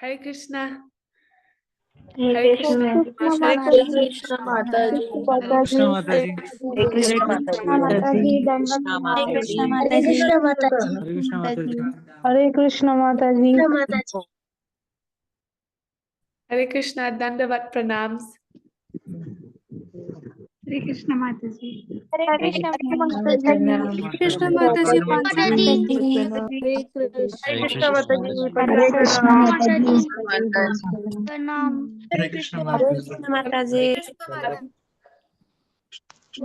Hare Krishna. Hare Hare Krishna. Krishna. Hare Krishna Mataji. Hare Krishna Mataji. Hare Krishna Mataji. Hare Krishna Hare Mataji. Krishna Mataji. Hare Krishna Mataji. Hare Krishna Mataji. Hare Krishna. Dandavat pranams. Hare Krishna Mataji. Hare Krishna Mataji. Krishna Mataji. Hare Krishna Mataji. Hare Krishna Mataji. Hare Krishna Mataji.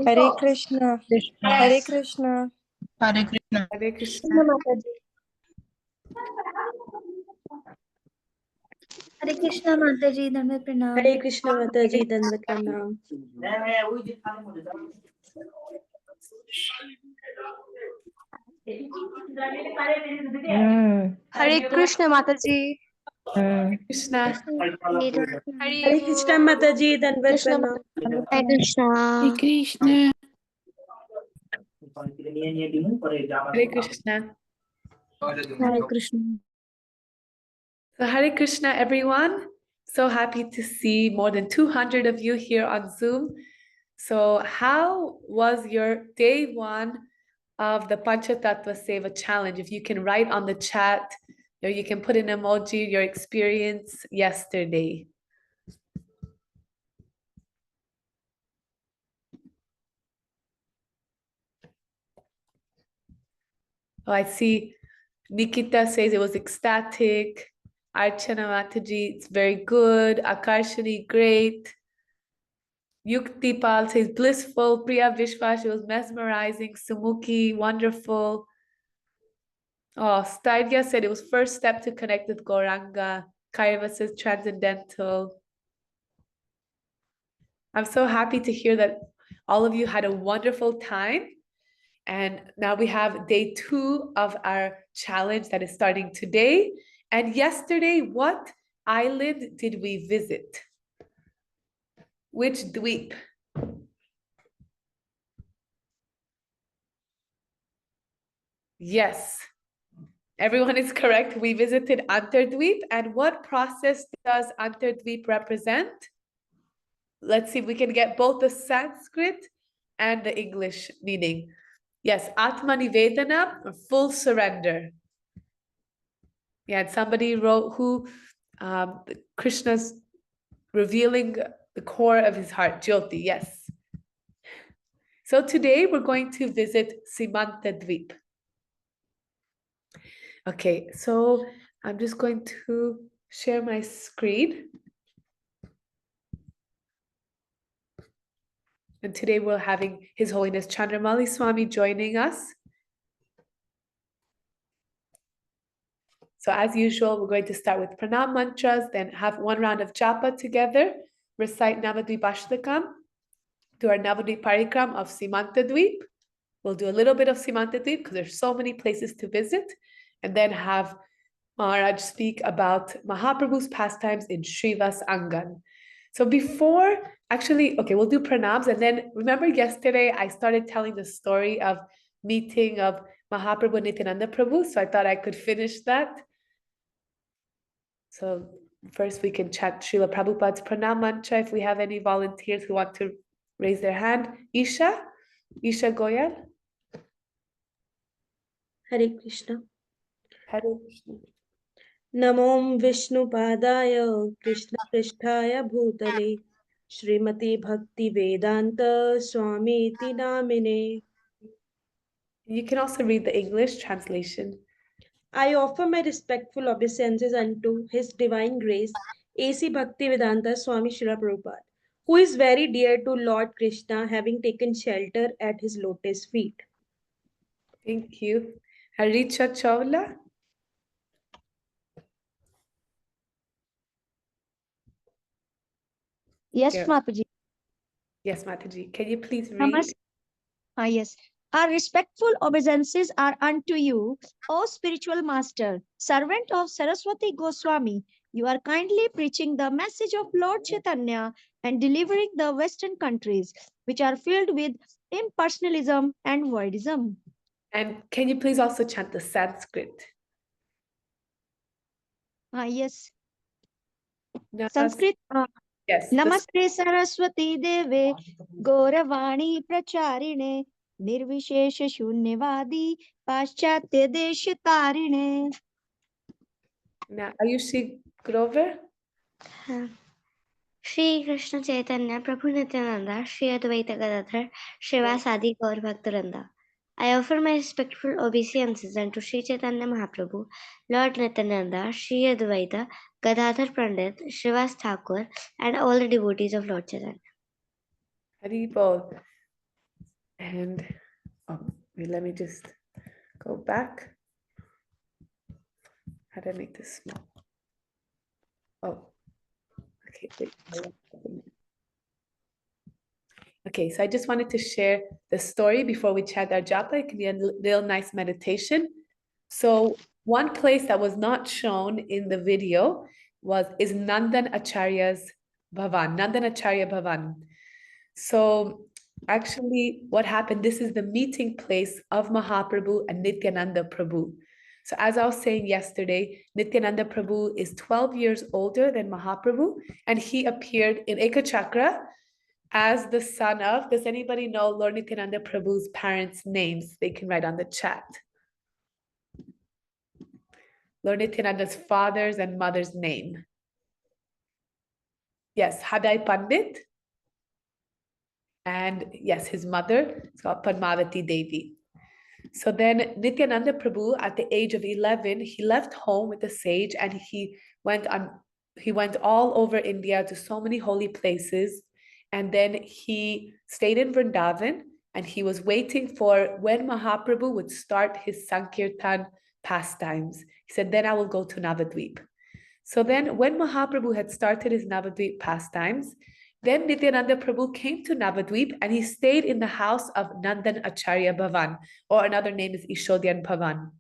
Hare Krishna. Hare Krishna. Hare Krishna. Hare Krishna. Hare Krishna Mataji. Dandavat pranam. Hare Krishna Mataji. Dandavat pranam. Hare Krishna Mataji. Krishna. Hare Krishna Mataji. Dandavat pranam. Hare Krishna. Hare Krishna. Hare Krishna. Hare Krishna. So Hare Krishna, everyone. So happy to see more than 200 of you here on Zoom. So how was your day one of the Panchatattva Seva challenge? If you can write on the chat, or you can put an emoji, your experience yesterday. Oh, I see Nikita says it was ecstatic. Archana Mataji, it's very good. Akarshani, great. Yuktipal says blissful. Priya Vishwash, it was mesmerizing. Sumuki, wonderful. Oh, Staidya said it was first step to connect with Gauranga. Kairava says transcendental. I'm so happy to hear that all of you had a wonderful time. And now we have day 2 of our challenge that is starting today. And yesterday, what island did we visit? Which dweep? Yes, everyone is correct. We visited Antardweep. And what process does Antardweep represent? Let's see if we can get both the Sanskrit and the English meaning. Yes, Atmanivedana, or full surrender. Yeah, and somebody wrote who Krishna's revealing the core of his heart, Jyoti, yes. So today we're going to visit Simantadweep. Okay, so I'm just going to share my screen. And today we're having His Holiness Chandramauli Swami joining us. So as usual, we're going to start with pranam mantras, then have one round of japa together, recite Navadvipashtakam, do our Navadvip Parikram of Simantadweep. We'll do a little bit of Simantadweep because there's so many places to visit, and then have Maharaj speak about Mahaprabhu's pastimes in Srivas Angan. So before, actually, okay, we'll do pranams, and then remember yesterday I started telling the story of meeting of Mahaprabhu Nityananda Prabhu, so I thought I could finish that. So first we can chant Srila Prabhupada's pranam mantra if we have any volunteers who want to raise their hand. Isha Goyal. Hare Krishna. Hare Krishna. Namom Vishnu Padaya Krishna Pristhaya Bhutale Srimati Bhakti Vedanta Swami Iti Namine. You can also read the English translation. I offer my respectful obeisances unto His Divine Grace, A.C. Bhaktivedanta Swami Srila Prabhupada, who is very dear to Lord Krishna, having taken shelter at his lotus feet. Thank you. Haricha Chawla. Yes, Yeah. Mataji. Yes, Mataji. Can you please read? Yes. Our respectful obeisances are unto you, O spiritual master, servant of Saraswati Goswami. You are kindly preaching the message of Lord Chaitanya and delivering the Western countries, which are filled with impersonalism and voidism. And can you please also chant the Sanskrit? Yes. Sanskrit. Yes. the- Namaste Saraswati Deve Gauravani Pracharine Nirvishesha Shunyavadi Paschatya Deshitarine. Now, Ayushi Grover. Shri Krishna Chaitanya Prabhu Nityananda Shri Advaita Gadadhar Srivasadi Gaur Bhaktaranda. I offer my respectful obeisances unto Shri Chaitanya Mahaprabhu, Lord Nityananda, Shri Advaita, Gadadhar Pandit, Srivas Thakur, and all the devotees of Lord Chaitanya. Haribol. And wait, let me just go back. How do I make this small? Oh, okay. Wait. Okay, so I just wanted to share the story before we chat our japa. It can be a real nice meditation. So one place that was not shown in the video is Nandan Acharya's Bhavan, Nandan Acharya Bhavan. So actually what happened, this is the meeting place of Mahaprabhu and Nityananda Prabhu. So as I was saying yesterday, Nityananda Prabhu is 12 years older than Mahaprabhu, and he appeared in Ekachakra as the son of, does anybody know Lord Nityananda Prabhu's parents' names? They can write on the chat. Lord Nityananda's father's and mother's name. Yes, Hadai Pandit. And yes, his mother is called Padmavati Devi. So then Nityananda Prabhu, at the age of 11, he left home with the sage and he went all over India to so many holy places. And then he stayed in Vrindavan and he was waiting for when Mahaprabhu would start his Sankirtan pastimes. He said, then I will go to Navadvip. So then when Mahaprabhu had started his Navadvip pastimes, then Nityananda Prabhu came to Navadvip and he stayed in the house of Nandan Acharya Bhavan, or another name is Ishodhyan Bhavan.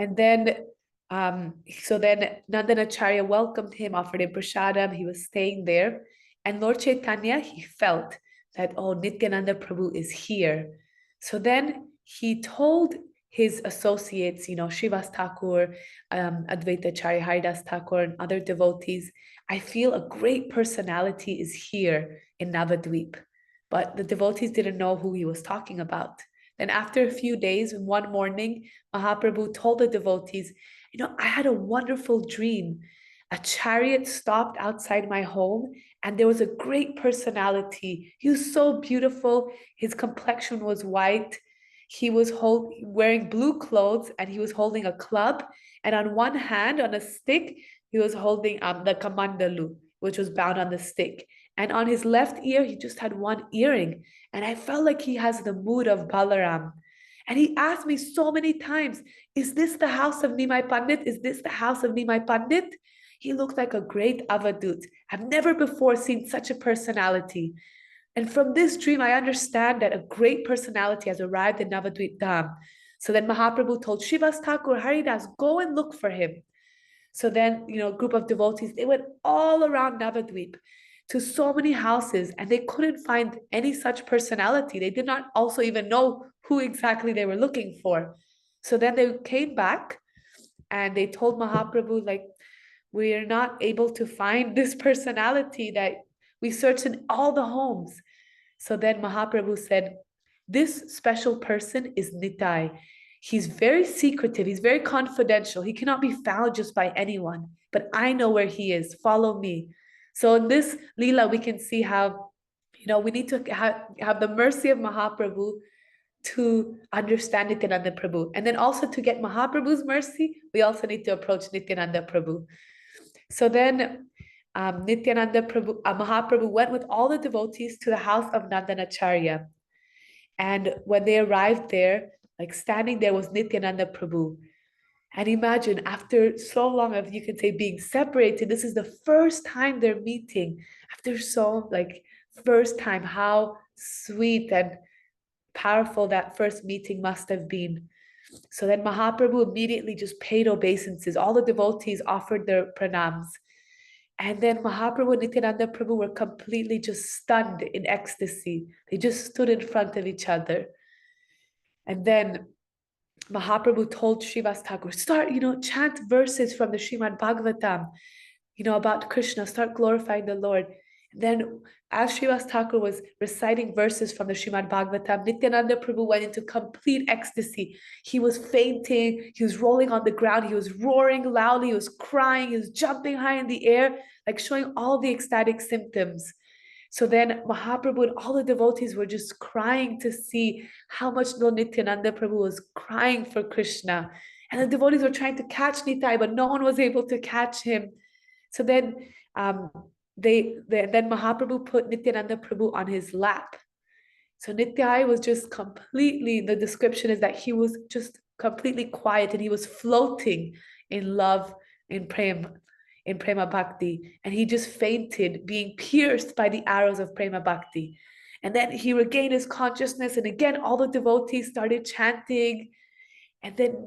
And then, so then Nandan Acharya welcomed him, offered him prasadam, he was staying there. And Lord Chaitanya, he felt that, oh, Nityananda Prabhu is here. So then he told his associates, Srivas Thakur, Advaita Acharya, Haridas Thakur, and other devotees, I feel a great personality is here in Navadvip. But the devotees didn't know who he was talking about. Then after a few days, one morning, Mahaprabhu told the devotees, I had a wonderful dream. A chariot stopped outside my home and there was a great personality. He was so beautiful. His complexion was white. He was wearing blue clothes and he was holding a club. And on one hand, on a stick, he was holding the kamandalu, which was bound on the stick. And on his left ear, he just had one earring. And I felt like he has the mood of Balaram. And he asked me so many times, is this the house of Nimai Pandit? Is this the house of Nimai Pandit? He looked like a great avadut. I've never before seen such a personality. And from this dream, I understand that a great personality has arrived in Navadvip Dham. So then Mahaprabhu told Srivas Thakur, Haridas, go and look for him. So then, a group of devotees, they went all around Navadvip to so many houses and they couldn't find any such personality. They did not also even know who exactly they were looking for. So then they came back and they told Mahaprabhu, we are not able to find this personality that we searched in all the homes. So then Mahaprabhu said, this special person is Nitai. He's very secretive. He's very confidential. He cannot be found just by anyone, but I know where he is. Follow me. So in this Leela, we can see how, we need to have the mercy of Mahaprabhu to understand Nityananda Prabhu. And then also to get Mahaprabhu's mercy, we also need to approach Nityananda Prabhu. So then Mahaprabhu went with all the devotees to the house of Nandan Acharya. And when they arrived there, standing there was Nityananda Prabhu. And imagine, after so long of, you can say, being separated, this is the first time they're meeting. After first time, how sweet and powerful that first meeting must have been. So then Mahaprabhu immediately just paid obeisances. All the devotees offered their pranams. And then Mahaprabhu and Nityananda Prabhu were completely just stunned in ecstasy. They just stood in front of each other. And then Mahaprabhu told Srivas Thakur, chant verses from the Srimad Bhagavatam. about Krishna, start glorifying the Lord. And then as Srivas Thakur was reciting verses from the Srimad Bhagavatam, Nityananda Prabhu went into complete ecstasy. He was fainting, he was rolling on the ground, he was roaring loudly, he was crying, he was jumping high in the air, like showing all the ecstatic symptoms. So then Mahaprabhu and all the devotees were just crying to see how much Lord Nityananda Prabhu was crying for Krishna. And the devotees were trying to catch Nitai, but no one was able to catch him. So then then Mahaprabhu put Nityananda Prabhu on his lap. So Nityai was just completely, the description is that he was just completely quiet and he was floating in love, in prema bhakti. And he just fainted, being pierced by the arrows of prema bhakti. And then he regained his consciousness, and again all the devotees started chanting. And then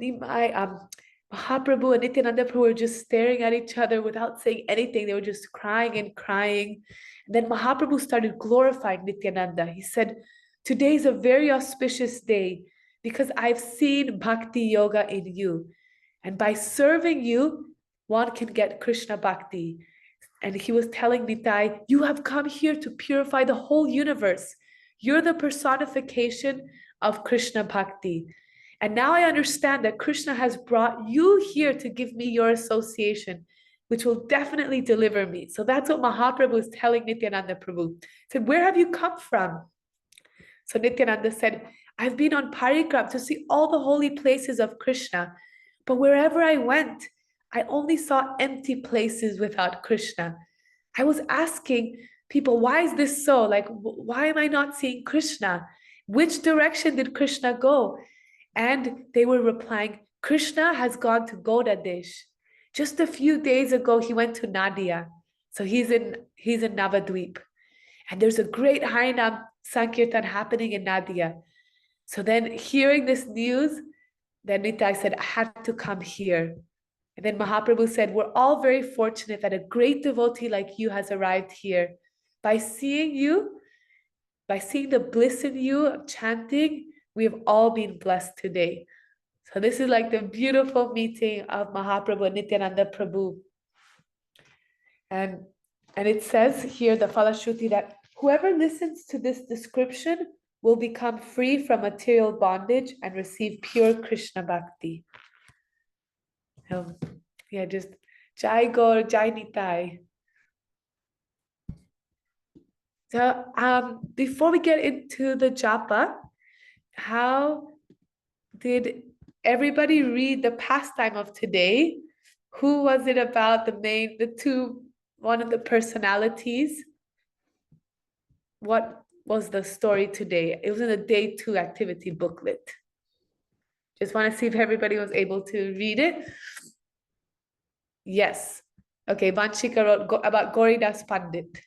Mahaprabhu and Nityananda Prabhu were just staring at each other without saying anything. They were just crying and crying. And then Mahaprabhu started glorifying Nityananda. He said, "Today is a very auspicious day because I've seen bhakti yoga in you. And by serving you, one can get Krishna bhakti." And he was telling Nitai, "You have come here to purify the whole universe. You're the personification of Krishna bhakti. And now I understand that Krishna has brought you here to give me your association, which will definitely deliver me." So that's what Mahaprabhu is telling Nityananda Prabhu. He said, "Where have you come from?" So Nityananda said, "I've been on parikram to see all the holy places of Krishna. But wherever I went, I only saw empty places without Krishna. I was asking people, why is this so? Like, why am I not seeing Krishna? Which direction did Krishna go?" And they were replying, "Krishna has gone to Godadesh. Just a few days ago, he went to Nadia. So he's in Navadvip. And there's a great Harinam Sankirtan happening in Nadia." So then hearing this news, then Nitai said, "I had to come here." And then Mahaprabhu said, "We're all very fortunate that a great devotee like you has arrived here. By seeing you, by seeing the bliss in you of chanting, we have all been blessed today." So this is like the beautiful meeting of Mahaprabhu and Nityananda Prabhu. And it says here, the Falashruti, that whoever listens to this description will become free from material bondage and receive pure Krishna bhakti. Just Jai Gaur, Jai Nitai. So before we get into the japa, how did everybody read the pastime of today? Who was it about? One of the personalities? What was the story today? It was in the day 2 activity booklet. Just want to see if everybody was able to read it. Yes. Okay, Vanshika wrote about Gauridas Pandit.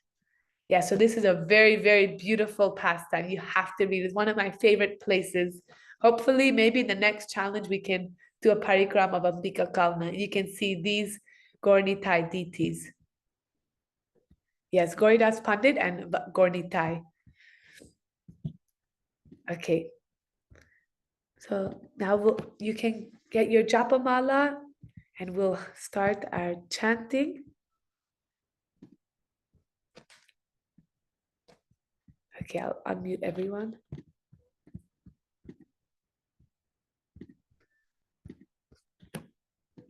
Yeah, so this is a very, very beautiful pastime. You have to read it. It's one of my favorite places. Hopefully, maybe in the next challenge, we can do a parikram of Ambika Kalna. You can see these Gaurnitai deities. Yes, Gauridas Pandit and Gaurnitai. Okay. So now you can get your japamala and we'll start our chanting. Okay, I'll unmute everyone.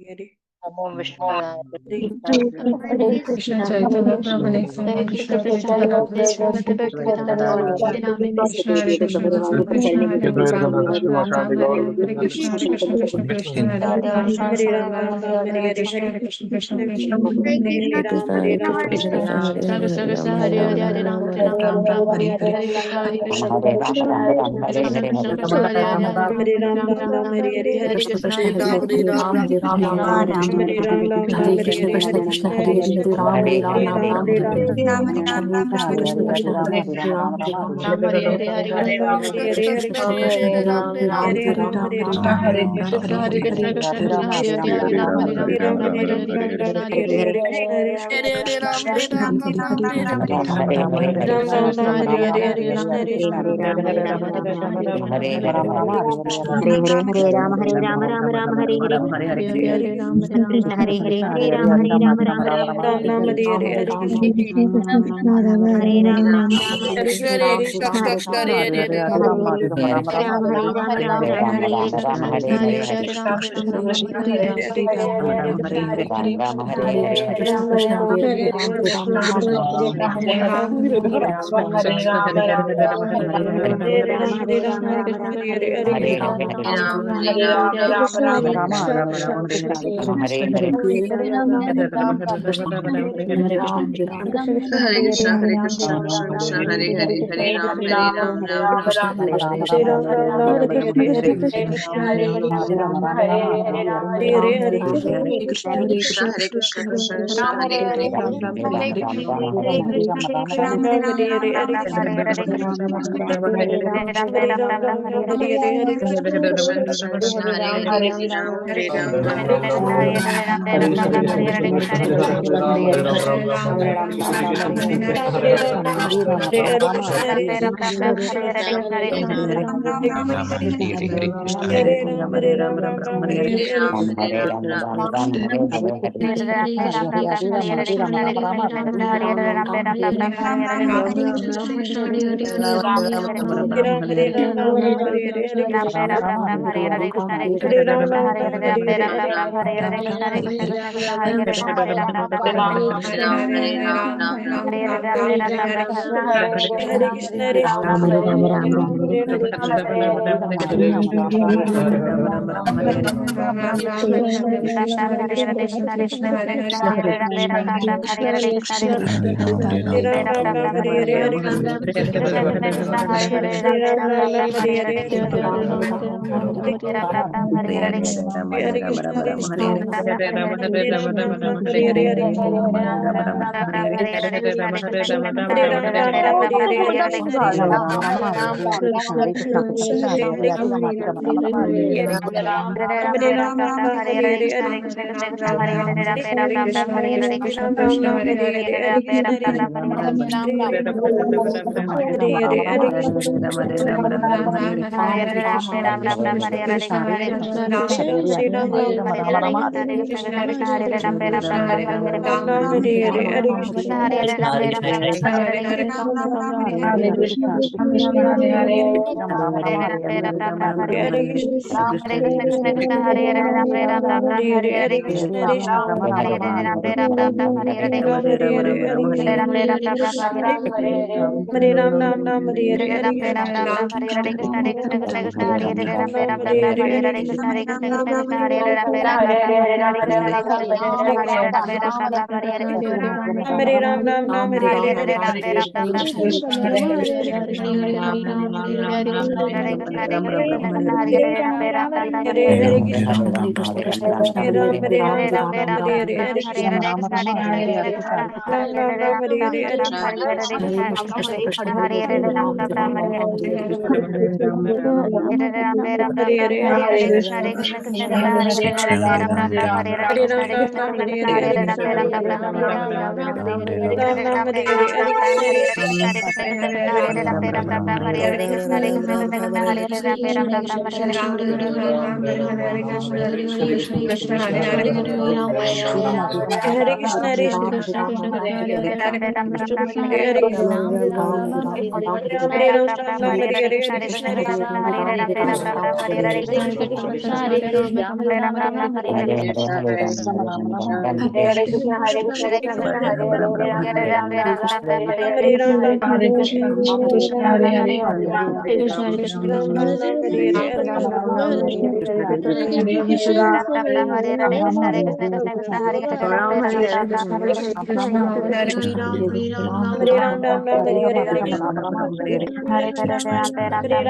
Ready? Namo Vishnu Hare Krishna Chaitanya Prabhu Hare Krishna Krishna Chaitanya Hare Krishna Krishna Hare Krishna Krishna Krishna Hare Hare Ram Ram Hare Krishna Krishna Krishna Krishna Hare Hare Ram Ram Hare Krishna Krishna Krishna Krishna Hare Krishna Krishna Hare Hare Ram Ram Hare Hare Hare Krishna Hare Krishna Krishna Krishna Hare Hare Krishna Krishna Hare Ram Hare Ram Hare Krishna Krishna Krishna Hare Hare Ram Ram Hare Hare Krishna Krishna Krishna Hare Hare Ram Hare Hare Krishna Krishna Hare Ram Hare Ram Hare Krishna Hare Krishna Krishna Hare Ram Hare Hare Ram Hare Hare Hare Ram Ram Ram Ram Ram Hare Hare Hare Krishna Hare Ram Ram Ram Hare Hare Krishna Krishna Hare Krishna Krishna Hare Krishna Krishna Hare Hare Hare Ram Ram Hare Ram Hare Ram Ram Ram Hare Hare Krishna Krishna Hare Hare Ram Ram Ram Hare Hare Hare Hare Krishna Hare Ram Hare Hare Hare Hare Krishna Krishna Hare Krishna Krishna Krishna Ram Hare Hare Hare Hare Hare Krishna Ram Krishna Hare Hare Hare Hare Hare Hare Ram Hare Ram Hare Krishna Hare Hare Hare Krishna Hare Krishna Hare Krishna Krishna Krishna Hare Ram Ram Hare Krishna Krishna Krishna Hare Hare Hare Ram Hare Ram Ram Ram Hare Hare Hare Krishna Krishna Hare Hare Hare Hare Krishna Hare Krishna Krishna Krishna Ram Hare Hare Ram Ram Hare Ram Ram Hare Hare Hare Krishna Hare Ram Ram Ram Hare Hare Hare Krishna Krishna Krishna Hare Krishna Hare Krishna Ram Hare Ram Ram Hare Hare Krishna Hare Krishna Krishna Ram Ram Ram Hare Hare Hare Ram Hare Ram Ram Ram Hare Hare Hare Ram Hare Ram Ram Ram Hare Hare Hare Krishna Hare Ram Ram Ram Hare Hare Hare Hare Krishna Hare Krishna Ram Hare Hare Krishna Hare Krishna Hare Krishna Hare Krishna Krishna Krishna Krishna Hare Krishna Krishna Hare Ram Ram Ram Hare Hare Hare Hare Ram Ram Ram Hare Hare Hare Hare Krishna Hare Krishna Hare Ram Ram Ram Hare Hare Hare Hare Ram Ram Ram Hare Hare Hare Krishna Hare Krishna Hare Hare Hare Ram Ram Ram Hare Hare Hare Ram Ram Ram Hare Hare Hare Krishna Hare Hare Hare Hare Krishna Hare Ram Ram Ram Ram Hare Hare Hare Krishna Hare Krishna Ram Ram Hare Hare Hare Krishna Hare Ram Ram Hare Hare Hare Krishna Hare Ram Ram Ram Hare Hare Hare Krishna Ram Ram Hare Hare Hare Krishna Hare Ram Ram Ram Hare Hare Hare Hare Hare Krishna Hare Ram Ram Ram Ram Hare Hare Hare Krishna Ram Ram Ram Hare Hare Hare Hare Hare Hare Hare Ram Ram Ram Hare Hare Hare Krishna Ram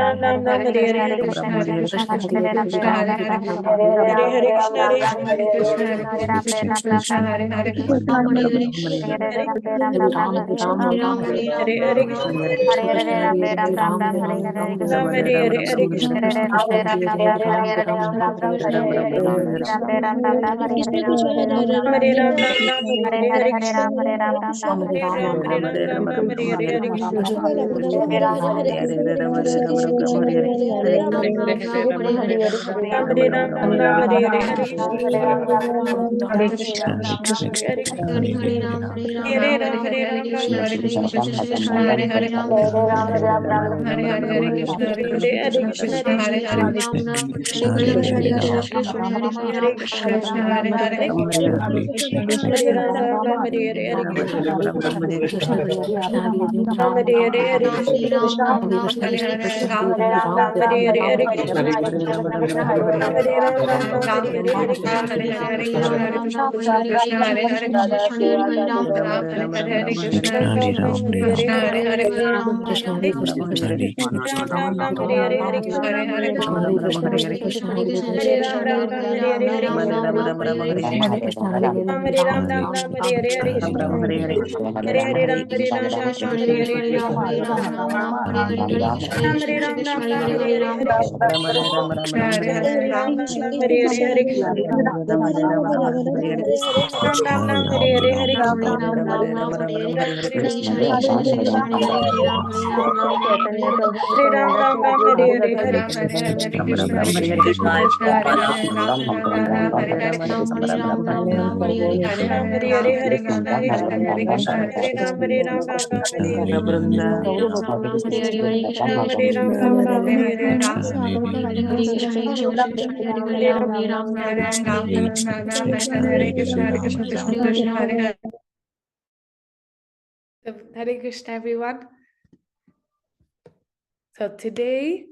Ram Hare Hare Hare Krishna Hare Krishna Hare Hare Krishna Hare Ram Ram Ram Hare Hare Hare Krishna Hare Hare Ram Ram Ram Ram Ram Hare Hare Hare Hare Ram Ram Ram Hare Hare Hare Krishna Hare Ram Ram Ram Hare Hare Hare Krishna Hare Hare Krishna Hare Hare Hare Krishna Ram Hare Hare Hare Krishna Hare Ram Ram Ram Hare Hare Hare Krishna Hare Ram Ram Ram Hare Hare Hare Krishna Ram Hare Ram Ram Ram Hare Hare Hare Krishna Hare Krishna, Hare Krishna, Hare Hare, Hare Ram, Hare Ram, Krishna, Krishna, Krishna, Krishna, Hare Hare Ram, Hare Hare, Hare Krishna, Krishna, Krishna, Krishna, Hare Hare, Hare Hare Krishna, Hare Krishna, Krishna, Hare Hare, Krishna, Krishna, Hare Hare, Hare Krishna, Krishna, Krishna, Hare Ram, Hare Hare, Hare Ram, Hare Krishna, everyone. So today,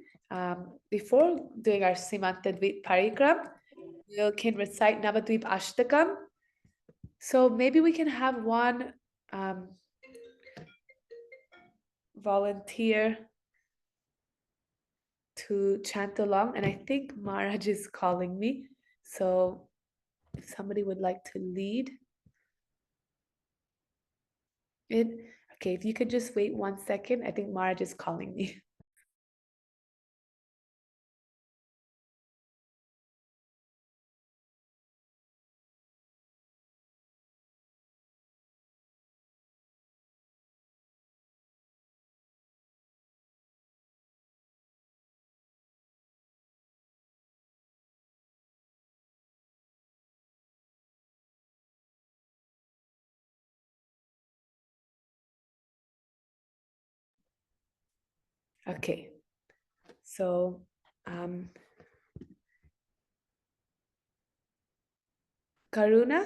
before doing our Simantadvip Parikram, we can recite Navadvip Ashtakam. So maybe we can have one volunteer to chant along, and I think Maharaj is calling me. So if somebody would like to lead it, okay, if you could just wait 1 second, I think Maharaj is calling me. Okay, so Karuna?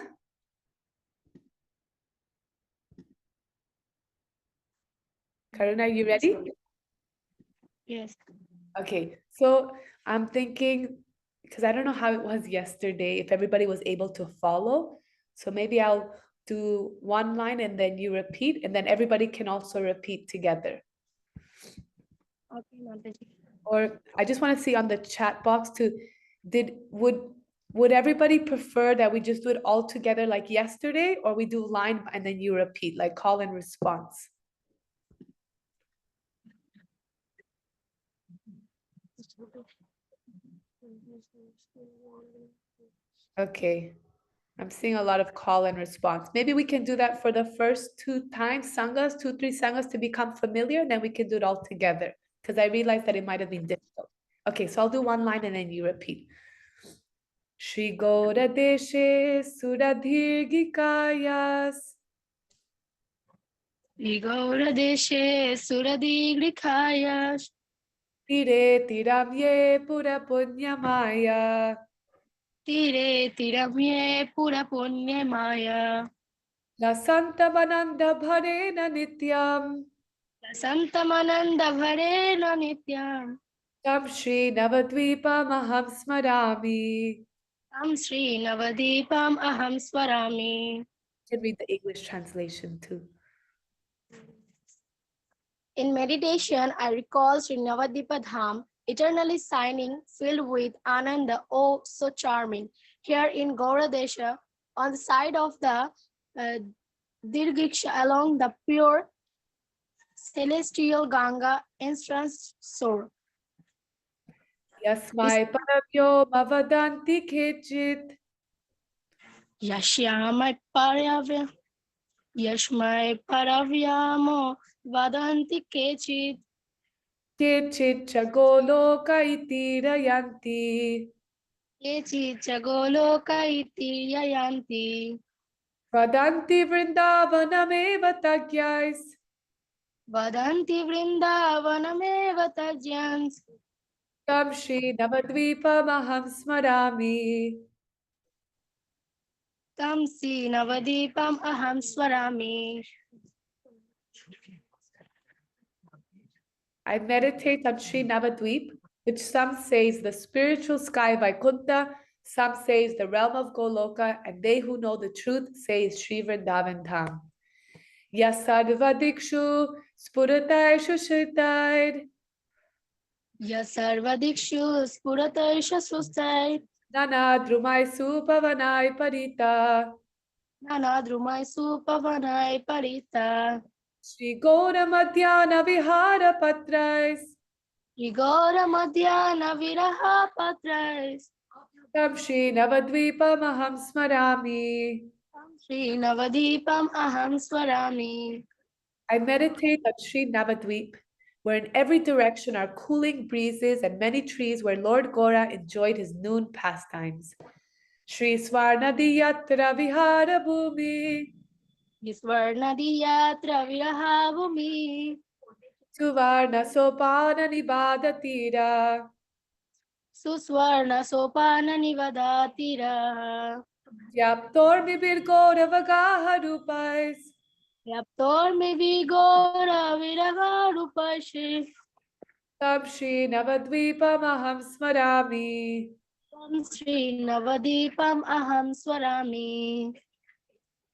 Karuna, are you ready? Yes. Okay, so I'm thinking, because I don't know how it was yesterday, if everybody was able to follow. So maybe I'll do one line and then you repeat, and then everybody can also repeat together. Okay, Mataji. Or I just want to see on the chat box too, would everybody prefer that we just do it all together like yesterday, or we do line and then you repeat, like call and response? Okay, I'm seeing a lot of call and response. Maybe we can do that for the first 2 times, sanghas, 2, 3 sanghas to become familiar, and then we can do it all together, because I realized that it might have been difficult. Okay, so I'll do one line and then you repeat. Shri Gaura Deshe Suradhirgikayas Gaura-deshe Suradigrikaya Tire Tiramye Pura Punyamaya Tire Tiramye Pura Punya Maya Lasanta Vananda Bharena Nityam Santamananda Varena Nityam Tam Shri Navadvipa Maham Smarami. Tam Sri Navadipam Aham Swarami. You can read the English translation too. In meditation, I recall Sri Navadipa Dham, eternally shining, filled with Ananda, oh, so charming. Here in Gauradesha, on the side of the Dirgiksha, along the pure celestial Ganga entrance shore. Yasmai Paravyo Mavadanti Kechit Yashyamai Paravyamo Vadanti Kechit Kechit Chagoloka Itirayanti. केचित् च गोलोक इति ययान्ति Vadanti Vrindavaname tagyais. वदन्ति वृन्दावनमेव तज्यन्स् Tam Shri Navadvipamaham Smarami. तं नवदीपम् अहं स्मरामि. I meditate on Sri Navadvip, which some say is the spiritual sky Vaikuntha, some say is the realm of Goloka, and they who know the truth say is Sri Vrindavan Dham. Yasadvadikshu Spuratai Shushitaid य सर्वदिक्षु स्फुरतैष सुस्थैः Nana Drumai Supavanai Parita नानाद्रुमैषु पवनैः परिता Shri Gora Madhyana Vihara Patrais विगौरमध्याह्नविरहपत्रैः Tam Shri Navadvipamaham Smarami. श्रीनवदीपम् अहं स्मरामि. I meditate on Sri Navadvip, where in every direction are cooling breezes and many trees where Lord Gora enjoyed his noon pastimes. Shri Swarnadi Yatra Vihara Bhumi स्वर्णदियात्र विरहाभूमि Suvarna Sopana Nibada Tira सुस्वर्ण Sopan निवदातिरः Yaptor Mibir Gora Vagaha Rupais व्याप्तोर्मि घोर विरह Rupashree Tam Shri Navadvipa Maham Smarami. Shri नवदीपम अहं स्मरामि.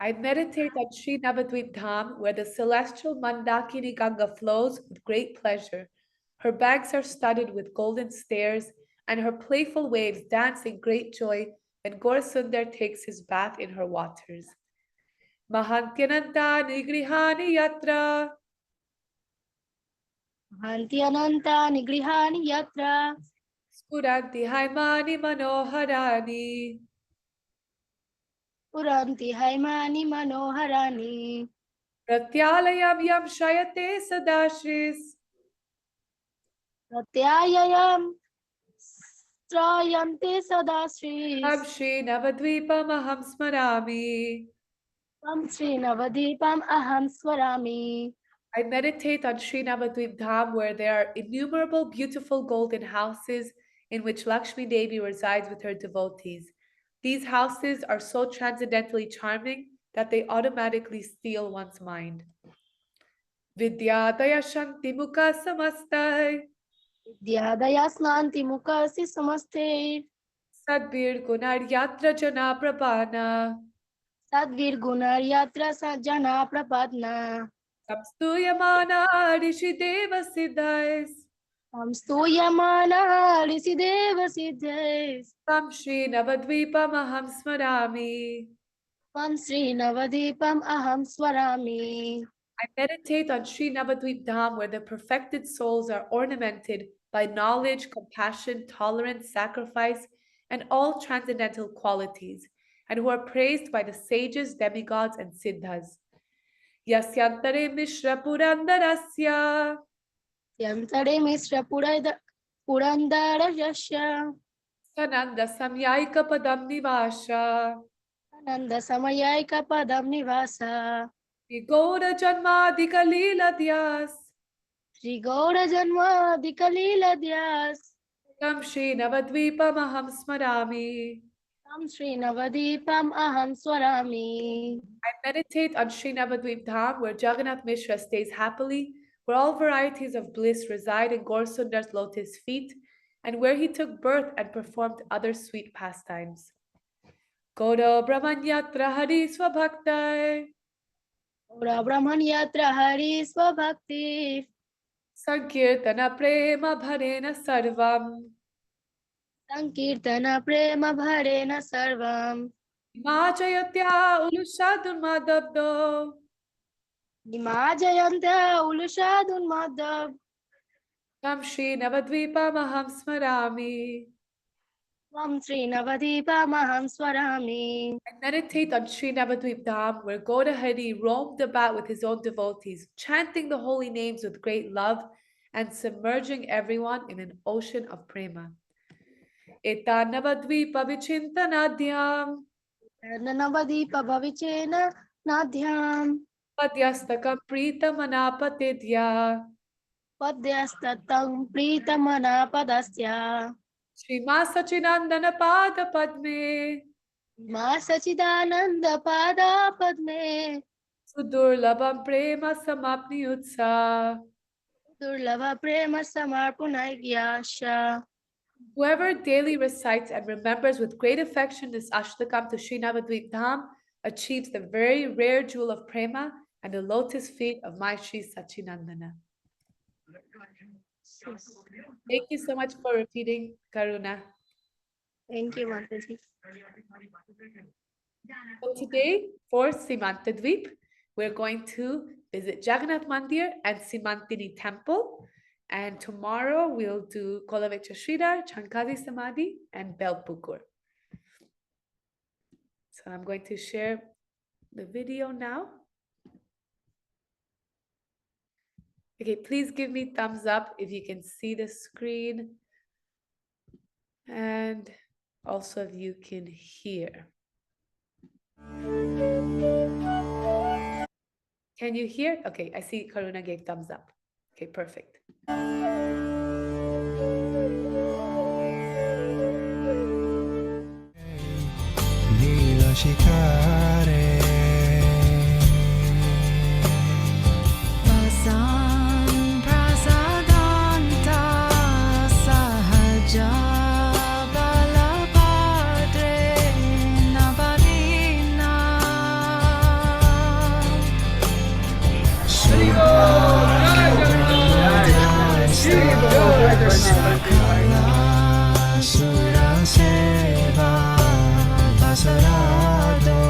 I meditate on Sri Navadvip Dham, where the celestial Mandakini Ganga flows with great pleasure. Her banks are studded with golden stairs, and her playful waves dance in great joy when Gaurasundar takes his bath in her waters. Mahantyananta Nigrihani Yatra हन्ति अनन्तानि गृहाणि यत्र Spuranti Haimani Manoharani पुरन्ति हैमानि मनोहराणि Pratyalayam Yam Shayate Sadashris प्रत्याययं श्रायन्ते सदा Shri Tam Shri Navadvipa Maham Smarami. तं श्री नवदीपम् अहं स्मरामि. I meditate on Sri Navadvip Dham, where there are innumerable beautiful golden houses in which Lakshmi Devi resides with her devotees. These houses are so transcendently charming that they automatically steal one's mind. Vidyadaya Shanti Mukha Samastai विद्यादया स्नान्ति मुखसि समस्ते Sadbir Gunar Yatra Jana Prabhana सद्विर्गुणर्यत्र सज्जना प्रपद्ना Samstuyamana Rishi Deva Siddhais तं स्तूयमानः Rishidev सिद्धैः Tam Shri Navadvipa Maham Smarami. तं श्री नवदीपम् अहं स्मरामि. I meditate on Sri Navadvip Dham, where the perfected souls are ornamented by knowledge, compassion, tolerance, sacrifice, and all transcendental qualities, and who are praised by the sages, demigods, and siddhas. Yasyantare Mishra Purandarasya यन्तरे Mishra पुरन्दरयस्य Sananda Samyaika Padam Nivasha आनन्दसमयैकपदं निवास Vigoda Janmadika Leela Dyas श्रीगौरजन्मादिकलीलद्यास् Tam Shri Navadvipa Maham Smarami. तं श्रीनवदीपम् अहं स्मरामि. I meditate on Sri Navadvip Dham, where Jagannath Mishra stays happily, where all varieties of bliss reside in Gaurasundar's lotus feet, and where he took birth and performed other sweet pastimes. Gaura Brahmanyatra Hari Swabhaktai Ora Brahman Yatra Hari Swabhakti Sankirtana Prema Bharena Sarvam Sankirtana Prema Bharena Sarvam Imajayatya Ulushadunmadabdo Nimajayanta Ulushadun Madhav Tam Shri Navadvipa Maham Smarami. Tvam Sri Navadipa Maham Swarami. I meditate on Sri Navadvip Dham, where Gaura Hari roamed about with his own devotees, chanting the holy names with great love and submerging everyone in an ocean of prema. etanavadvipa vichintanadhyam Nanavadipa bhavichena nadhyam Padyastakam pritamanapatidya padyastatang pritamana padasya Shrima Sachinandana Pada Padme ma sachidananda pada padme Sudurlabam Prema Samapniyutsa. durlabha prema samarpunagyasha. Whoever daily recites and remembers with great affection this Ashtakam to Srinavadvip Dham achieves the very rare jewel of Prema and the lotus feet of my Sri Sachinandana. Thank you so much for repeating, Karuna. Thank you, Mataji. So today, for Simantadvip, we're going to visit Jagannath Mandir and Simantini Temple. And tomorrow we'll do Kolavecha Sridhar, Chankazi Samadhi, and Belpukur. So I'm going to share the video now. Okay, please give me thumbs up if you can see the screen. And also if you can hear. Can you hear? Okay, I see Karuna gave thumbs up. Okay, perfect. Lila Shikare Vasan prasadanta sahaja balapadre navarina Sura Seva Basarado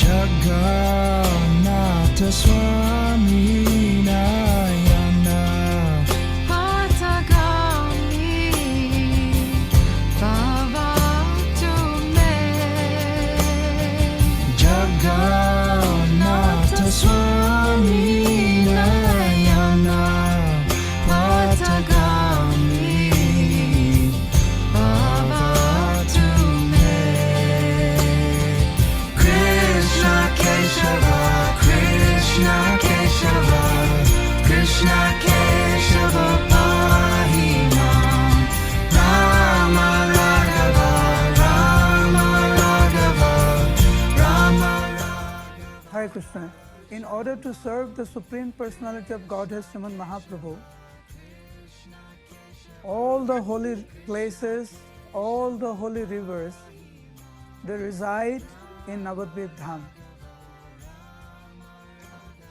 Jagannatha Swami Nayana patagami bhavatume Jagannatha Swami Nayana Patagami Bhavatume Krishna Keshava Krishna Keshava Krishna Keshava Pahimam Rama Raghava Rama Raghava Rama Raghava. Hare Krishna. In order to serve the Supreme Personality of Godhead, Srimad Mahaprabhu, all the holy places, all the holy rivers, they reside in Navadvip Dham.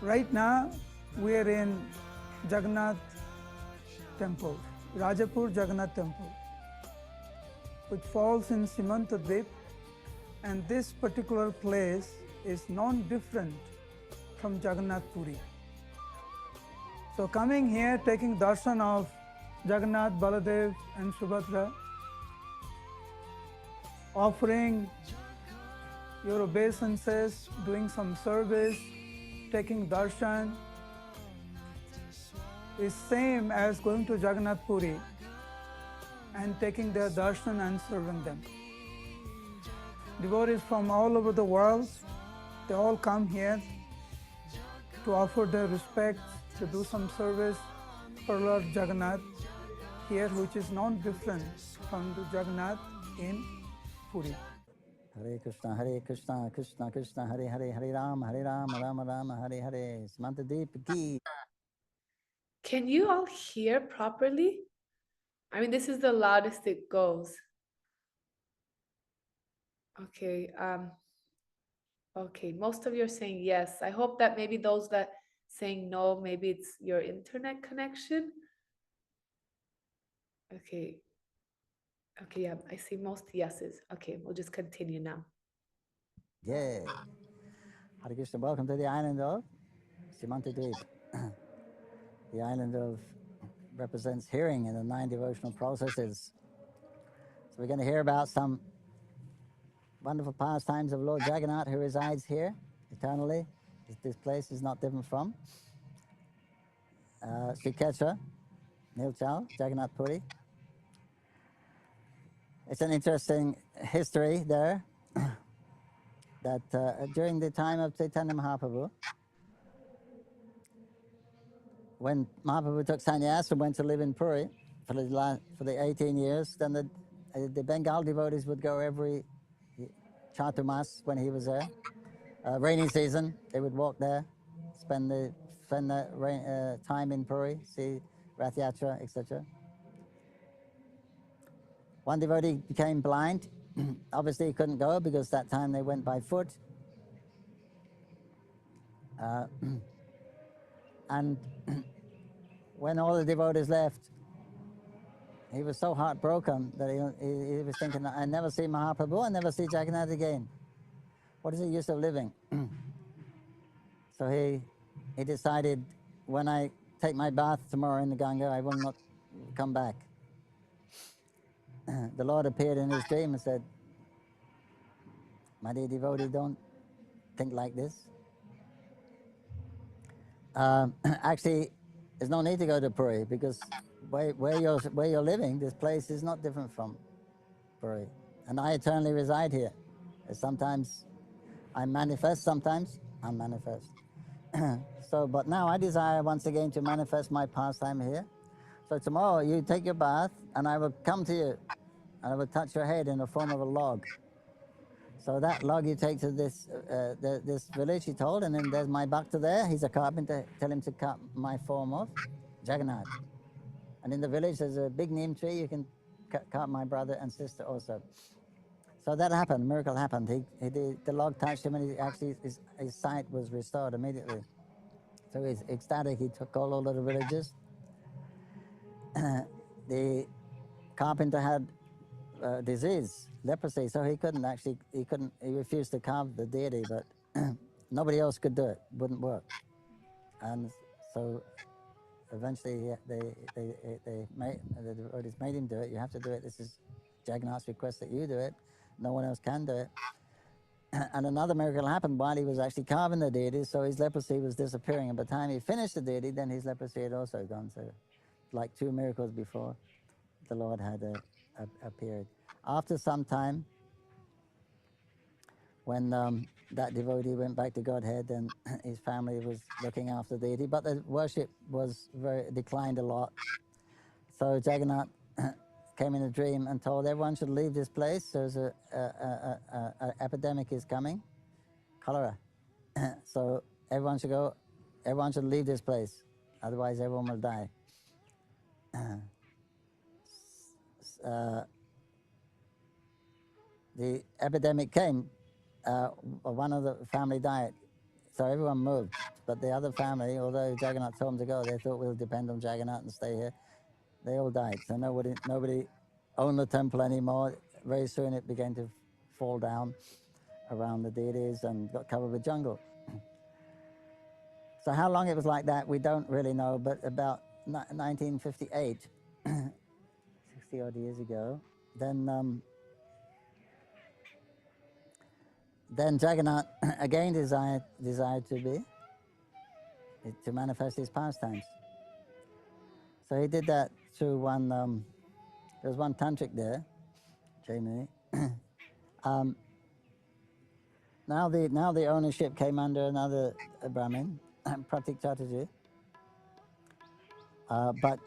Right now, we are in Jagannath Temple, Rajapur Jagannath Temple, which falls in Simantadvip, and this particular place is non-different from Jagannath Puri. So coming here, taking darshan of Jagannath, Baladev and Subhadra, offering your obeisances, doing some service, taking darshan, is same as going to Jagannath Puri and taking their darshan and serving them. Devotees from all over the world, they all come here to offer their respects, to do some service for Lord Jagannath here, which is non-different from the Jagannath in Puri. Hare Krishna, Krishna Krishna, Hare Hare, Hare Rama, Rama Rama, Hare Hare. Simantadvip ki. Can you all hear properly? I mean, this is the loudest it goes. Okay, okay, most of you are saying yes. I hope that maybe those that saying no, maybe it's your internet connection. Okay. Okay, yeah, I see most yeses. Okay, we'll just continue now. Yay. Hare Krishna, welcome to the island of Simantadvip. The island of represents hearing in the 9 devotional processes. So we're going to hear about some wonderful pastimes of Lord Jagannath, who resides here eternally. This place is not different from Sri Kshetra, Nilchal, Jagannath Puri. It's an interesting history there that during the time of Chaitanya Mahaprabhu, when Mahaprabhu took sannyas and went to live in Puri for the 18 years, then the Bengal devotees would go every Chaturmas when he was there. Rainy season, they would walk there, spend the time in Puri, see Rath Yatra, etc. One devotee became blind. Obviously, he couldn't go because that time they went by foot. And when all the devotees left, he was so heartbroken that he was thinking, I never see Mahaprabhu, I never see Jagannath again. What is the use of living? So he decided, when I take my bath tomorrow in the Ganga, I will not come back. The Lord appeared in his dream and said, my dear devotee, don't think like this. Actually, there's no need to go to Puri because where you're living, this place is not different from Puri. And I eternally reside here. Sometimes I manifest, sometimes unmanifest. But now I desire once again to manifest my pastime here. So tomorrow you take your bath and I will come to you and I will touch your head in the form of a log. So that log you take to this village, he told, and then there's my bhakta there. He's a carpenter. Tell him to cut my form of Jagannath. And in the village, there's a big neem tree. You can cut my brother and sister also. So that happened. A miracle happened. The log touched him, and his sight was restored immediately. So he's ecstatic. He took all the villages. The carpenter had disease, leprosy, so he refused to carve the deity, but nobody else could do it, wouldn't work. And so eventually the devotees made him do it. You have to do it. This is Jagannath's request that you do it. No one else can do it. And another miracle happened while he was actually carving the deity, so his leprosy was disappearing. And by the time he finished the deity, then his leprosy had also gone. So like 2 miracles before, the Lord had appeared. After some time, when that devotee went back to Godhead and his family was looking after the deity, but the worship was declined a lot. So Jagannath came in a dream and told everyone should leave this place. There's an epidemic is coming, cholera. So everyone should go, everyone should leave this place, otherwise everyone will die. The epidemic came, one of the family died, so everyone moved. But the other family, although Jagannath told them to go, they thought we'll depend on Jagannath and stay here. They all died, so nobody owned the temple anymore. Very soon it began to fall down around the deities and got covered with jungle. So how long it was like that, we don't really know, but about 1958, 60 odd years ago, then Jagannath again desired to manifest his pastimes. So he did that through one, there was one tantric there, Jaimini. Now the ownership came under another Brahmin, Pratik Chatterjee. But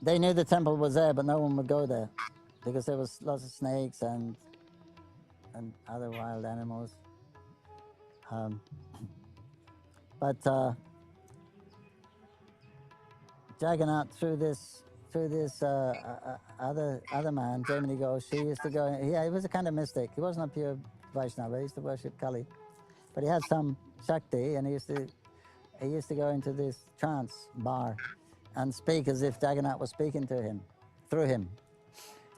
they knew the temple was there, but no one would go there because there was lots of snakes and other wild animals. But Jagannath, through this other man, Jaimini Ghosh, he used to go. He was a kind of mystic. He wasn't a pure Vaishnava. He used to worship Kali, but he had some Shakti, and he used to go into this trance bar and speak as if Jagannath was speaking to him through him.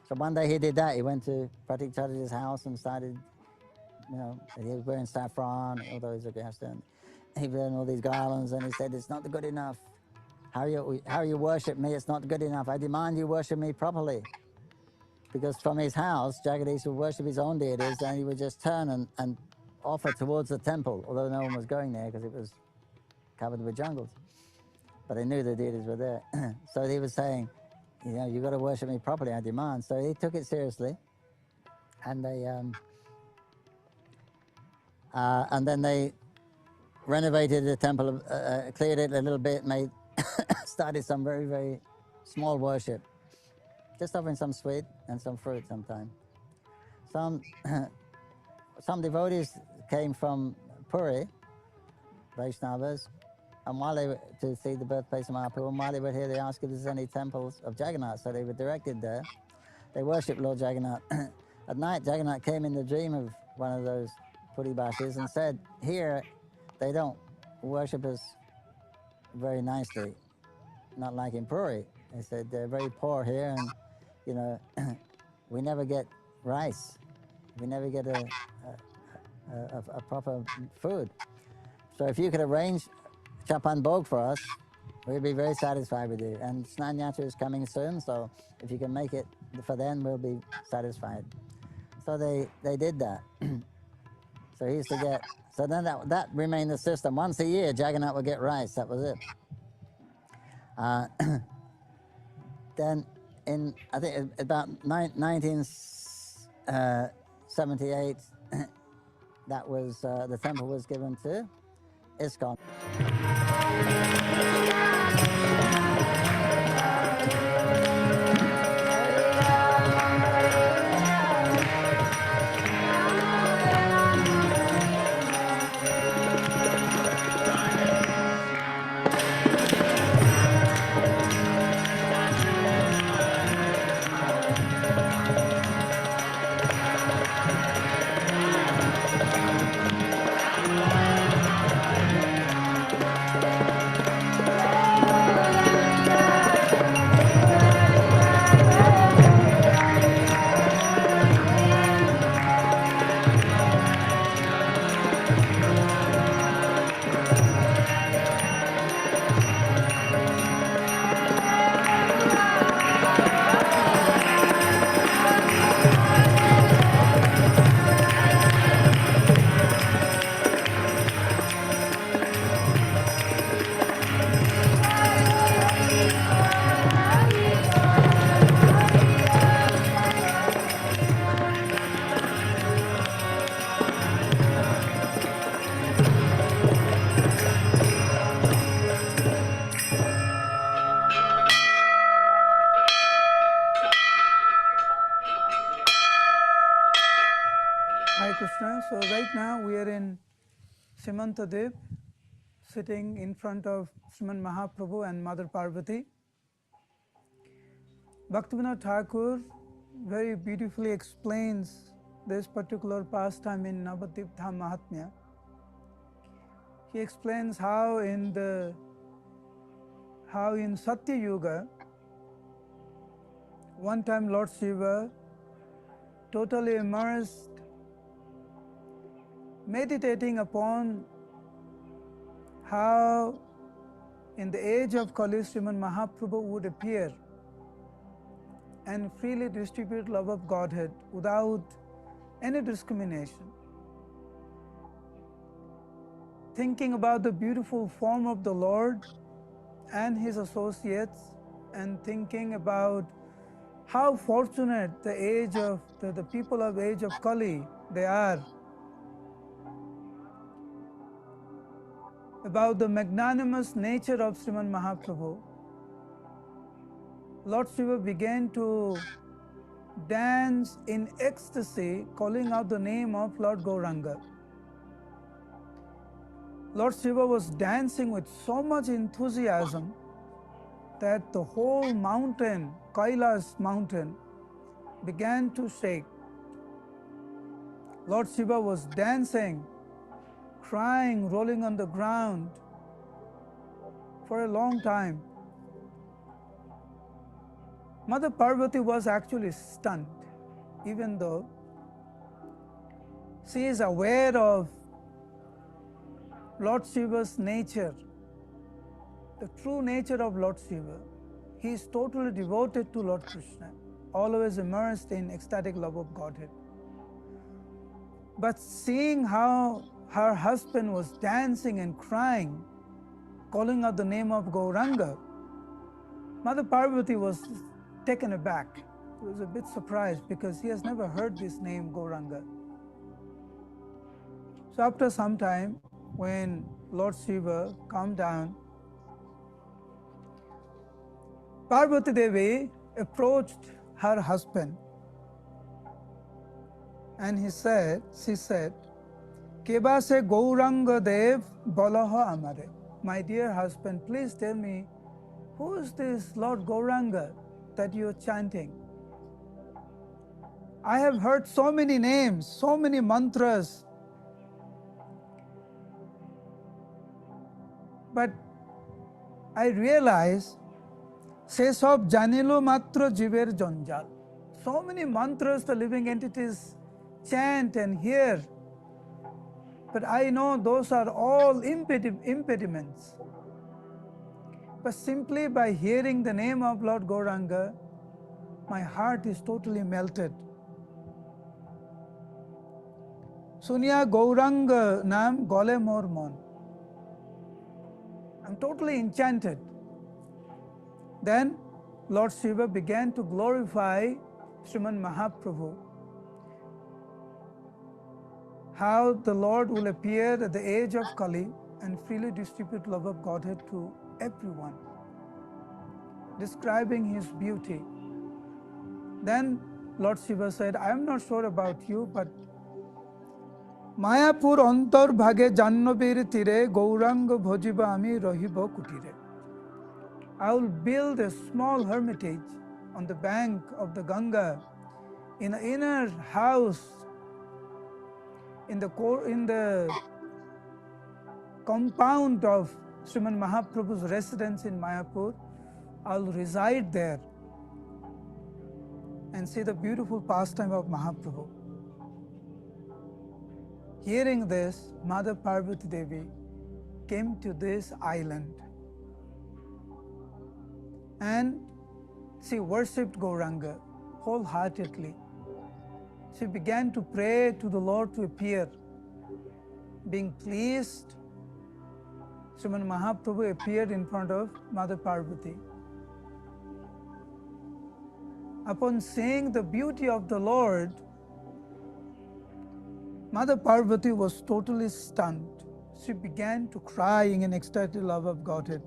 So one day he did that. He went to Pratik Chatterjee's house and started, he was wearing saffron, although he's a guest, and he was wearing all these garlands, and he said, "It's not good enough. How you worship me, it's not good enough. I demand you worship me properly." Because from his house, Jagadish would worship his own deities, and he would just turn and offer towards the temple, although no one was going there because it was covered with jungles. but they knew the deities were there. So he was saying, you know, you've got to worship me properly, I demand. So he took it seriously, and then they renovated the temple, cleared it a little bit, started some very, very small worship, just offering some sweet and some fruit sometimes. Some devotees came from Puri, Vaishnavas, and while they were to see the birthplace of Mahaprabhu, and while they were here, they asked if there's any temples of Jagannath, so they were directed there. They worshipped Lord Jagannath. At night, Jagannath came in the dream of one of those Puribashis and said, here, they don't worship us very nicely, not like in Puri. They said, they're very poor here, and, you know, we never get rice. We never get a proper food. So if you could arrange Chapan Bhog for us, we'd be very satisfied with you. And Snan Yatra is coming soon, so if you can make it for then, we'll be satisfied. So they did that. So he used to get, so then that remained the system. Once a year, Jagannath would get rice, that was it. Then in, I think about 1978, that was, the temple was given to ISKCON. Hare Krishna. So right now we are in Simantadip, sitting in front of Sriman Mahaprabhu and Mother Parvati. Bhaktivinoda Thakur very beautifully explains this particular pastime in Navadvip Dham Mahatmya. He explains how in Satya Yuga, one time Lord Shiva, totally immersed, meditating upon how in the age of Kali, Sriman Mahaprabhu would appear and freely distribute love of Godhead without any discrimination. Thinking about the beautiful form of the Lord and His associates, and thinking about how fortunate the age of the people of age of Kali they are, about the magnanimous nature of Sriman Mahaprabhu, Lord Shiva began to dance in ecstasy, calling out the name of Lord Gauranga. Lord Shiva was dancing with so much enthusiasm that the whole mountain, Kailas mountain, began to shake. Lord Shiva was dancing, crying, rolling on the ground for a long time. Mother Parvati was actually stunned, even though she is aware of Lord Shiva's nature, the true nature of Lord Shiva. He is totally devoted to Lord Krishna, always immersed in ecstatic love of Godhead. But seeing how her husband was dancing and crying, calling out the name of Gauranga, Mother Parvati was taken aback. She was a bit surprised because he has never heard this name Gauranga. So after some time, when Lord Shiva calmed down, Parvati Devi approached her husband and she said, Keba se Gauranga Dev balaha amare. My dear husband, please tell me, who is this Lord Gauranga that you are chanting? I have heard so many names, so many mantras, but I realize se sob janilo matra jiver janjal. So many mantras the living entities chant and hear, but I know those are all impediments. But simply by hearing the name of Lord Gauranga, my heart is totally melted. Sunya Gauranga Nam Gole Mor Mon. I'm totally enchanted. Then Lord Shiva began to glorify Sriman Mahaprabhu. How the Lord will appear at the age of Kali and freely distribute love of Godhead to everyone, describing his beauty. Then Lord Shiva said, I am not sure about you, but Mayapur antar bhage jannobir tire Gauranga bhojiba ami rahibo kutire. I will build a small hermitage on the bank of the Ganga, in the inner house, in the compound of Sriman Mahaprabhu's residence in Mayapur. I'll reside there and see the beautiful pastime of Mahaprabhu. Hearing this, Mother Parvati Devi came to this island and she worshipped Gauranga wholeheartedly. She began to pray to the Lord to appear. Being pleased, Sriman Mahaprabhu appeared in front of Mother Parvati. Upon seeing the beauty of the Lord, Mother Parvati was totally stunned. She began to crying in ecstatic love of Godhead.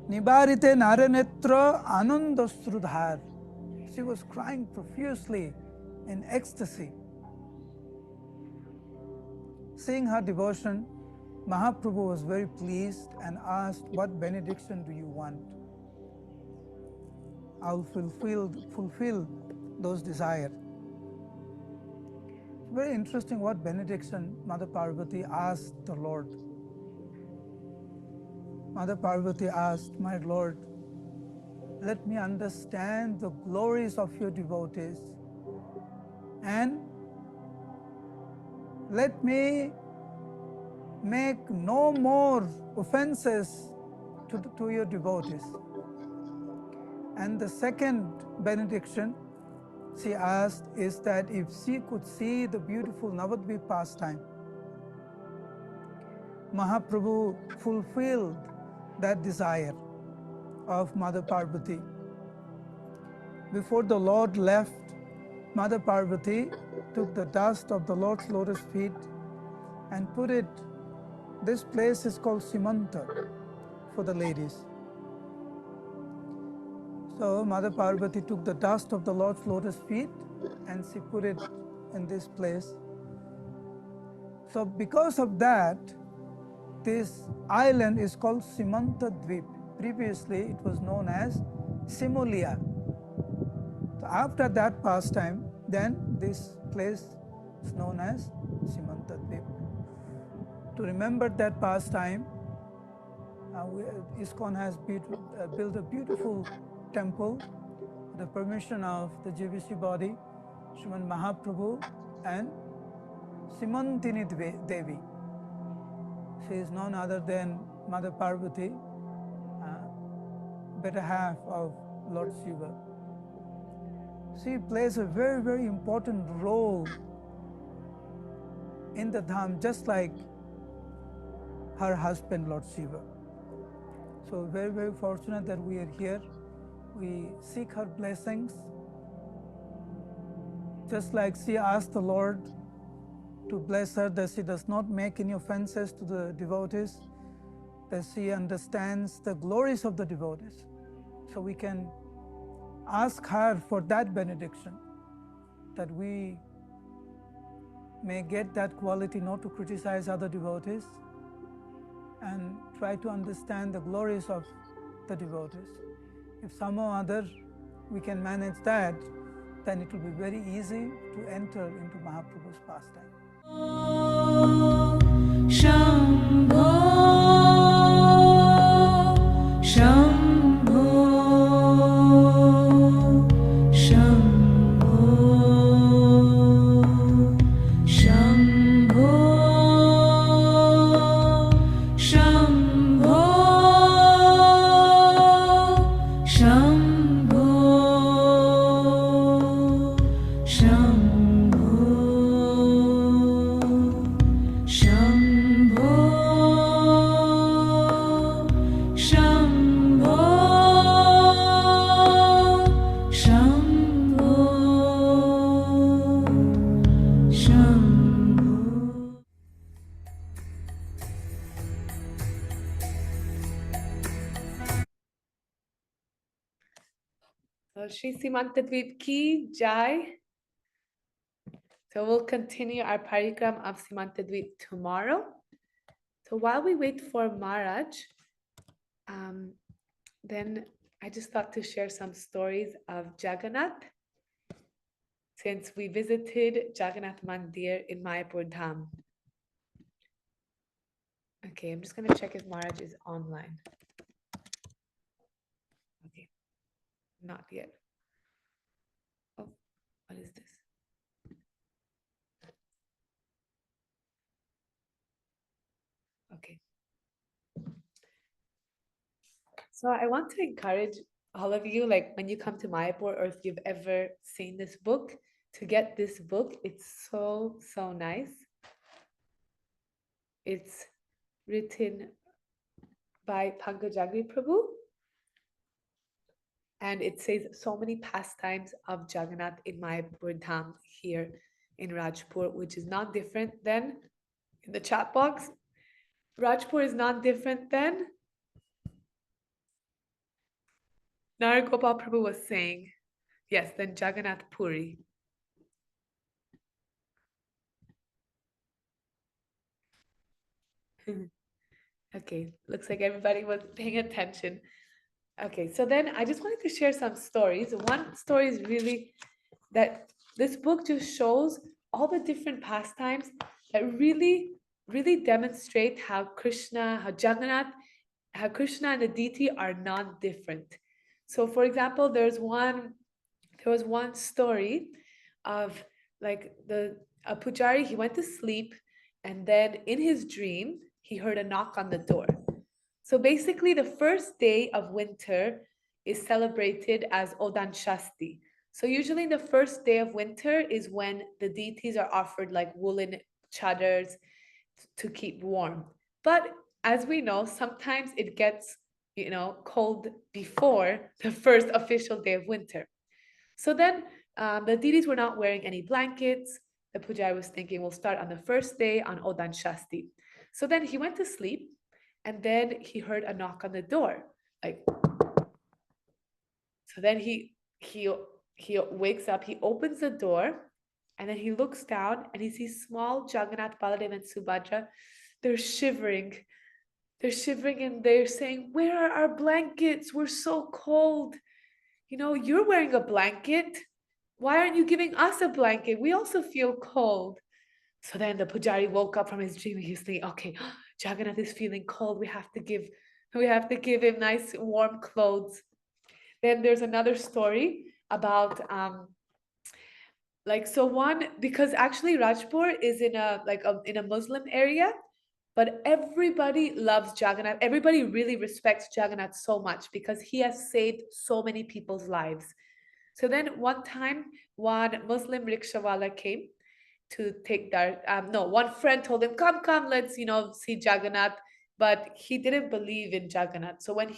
Nibarite Naranetra Anandasrudhar. She was crying profusely in ecstasy. Seeing her devotion, Mahaprabhu was very pleased and asked, what benediction do you want? I will fulfill those desires. Very interesting what benediction Mother Parvati asked the Lord. Mother Parvati asked, my Lord, let me understand the glories of your devotees and let me make no more offenses to your devotees. And the second benediction she asked is that if she could see the beautiful Navadvip pastime, Mahaprabhu fulfilled that desire of Mother Parvati. Before the Lord left, Mother Parvati took the dust of the Lord's lotus feet and put it, this place is called Simanta for the ladies. So Mother Parvati took the dust of the Lord's lotus feet and she put it in this place. So because of that, this island is called Simanta Dvip. Previously it was known as Simulia. So after that pastime, then this place is known as Simanta Dvip. To remember that pastime, ISKCON has built a beautiful temple with the permission of the JVC body, Sriman Mahaprabhu and Simantini Devi. She is none other than Mother Parvati, better half of Lord Shiva. She plays a very, very important role in the Dham, just like her husband, Lord Shiva. So very, very fortunate that we are here. We seek her blessings. Just like she asked the Lord to bless her, that she does not make any offenses to the devotees, that she understands the glories of the devotees. So we can ask her for that benediction, that we may get that quality not to criticize other devotees and try to understand the glories of the devotees. If somehow or other we can manage that, then it will be very easy to enter into Mahaprabhu's pastime. Shambho, Shambho, Shambho, Shambho, Shambho, Shambho, Shambho, Shambho, Shambho, Shambho, Shambho. So Shri Simantadweep ki jai. So we'll continue our parikram of Simantadweep tomorrow. So while we wait for Maharaj, then I just thought to share some stories of Jagannath, since we visited Jagannath Mandir in Mayapur Dham. Okay, I'm just going to check if Maharaj is online. Okay, not yet. Oh, what is this? Okay. So I want to encourage all of you, like when you come to Mayapur, or if you've ever seen this book, to get this book. It's so, so nice. It's written by Pankajagri Prabhu, and it says so many pastimes of Jagannath in Mayapur Dham here in Rajpur, which is not different than, in the chat box, Rajpur is not different than Naragopal Prabhu was saying, yes, then Jagannath Puri. Okay, looks like everybody was paying attention. Okay, so then I just wanted to share some stories. One story is really that this book just shows all the different pastimes that really, really demonstrate how Krishna, how Jagannath, how Krishna and the deity are non-different. So for example, there was one story of like a pujari, he went to sleep, and then in his dream, he heard a knock on the door. So basically the first day of winter is celebrated as Odan Shasti. So usually the first day of winter is when the deities are offered like woolen chadars to keep warm. But as we know, sometimes it gets, cold before the first official day of winter. So then the deities were not wearing any blankets. The pujari was thinking, we'll start on the first day on Odan Shasti. So then he went to sleep, and then he heard a knock on the door, like. So then he wakes up, he opens the door, and then he looks down and he sees small Jagannath, Baladev, and Subhadra. They're shivering. They're shivering and they're saying, where are our blankets? We're so cold. You're wearing a blanket. Why aren't you giving us a blanket? We also feel cold. So then the pujari woke up from his dream. He was thinking, okay, Jagannath is feeling cold. We have to give him nice warm clothes. Then there's another story about because actually Rajpur is in a Muslim area, but everybody loves Jagannath. Everybody really respects Jagannath so much because he has saved so many people's lives. So then one time, one Muslim rickshawala came to take one friend told him, come, let's, see Jagannath. but he didn't believe in Jagannath. So when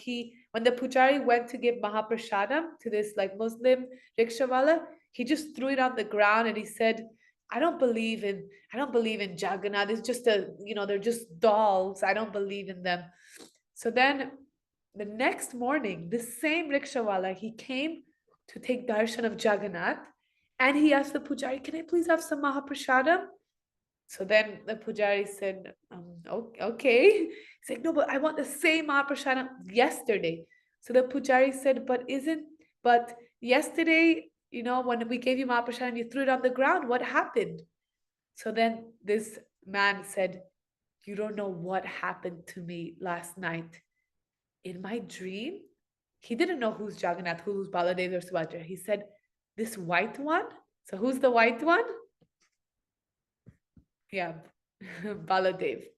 the pujari went to give Mahaprasadam to this like Muslim rickshawala, he just threw it on the ground and he said, I don't believe in Jagannath. It's just they're just dolls. I don't believe in them. So then the next morning, the same rickshawala, he came to take darshan of Jagannath, and he asked the pujari, can I please have some Mahaprasadam? So then the pujari said, okay. He's like, no, but I want the same Mahaprasadam yesterday. So the pujari said, but yesterday, when we gave you Mahaprasadam, you threw it on the ground. What happened? So then this man said, you don't know what happened to me last night. In my dream, he didn't know who's Jagannath, who's Baladev or Subhadra. He said, this white one. So who's the white one? Yeah, Baladev.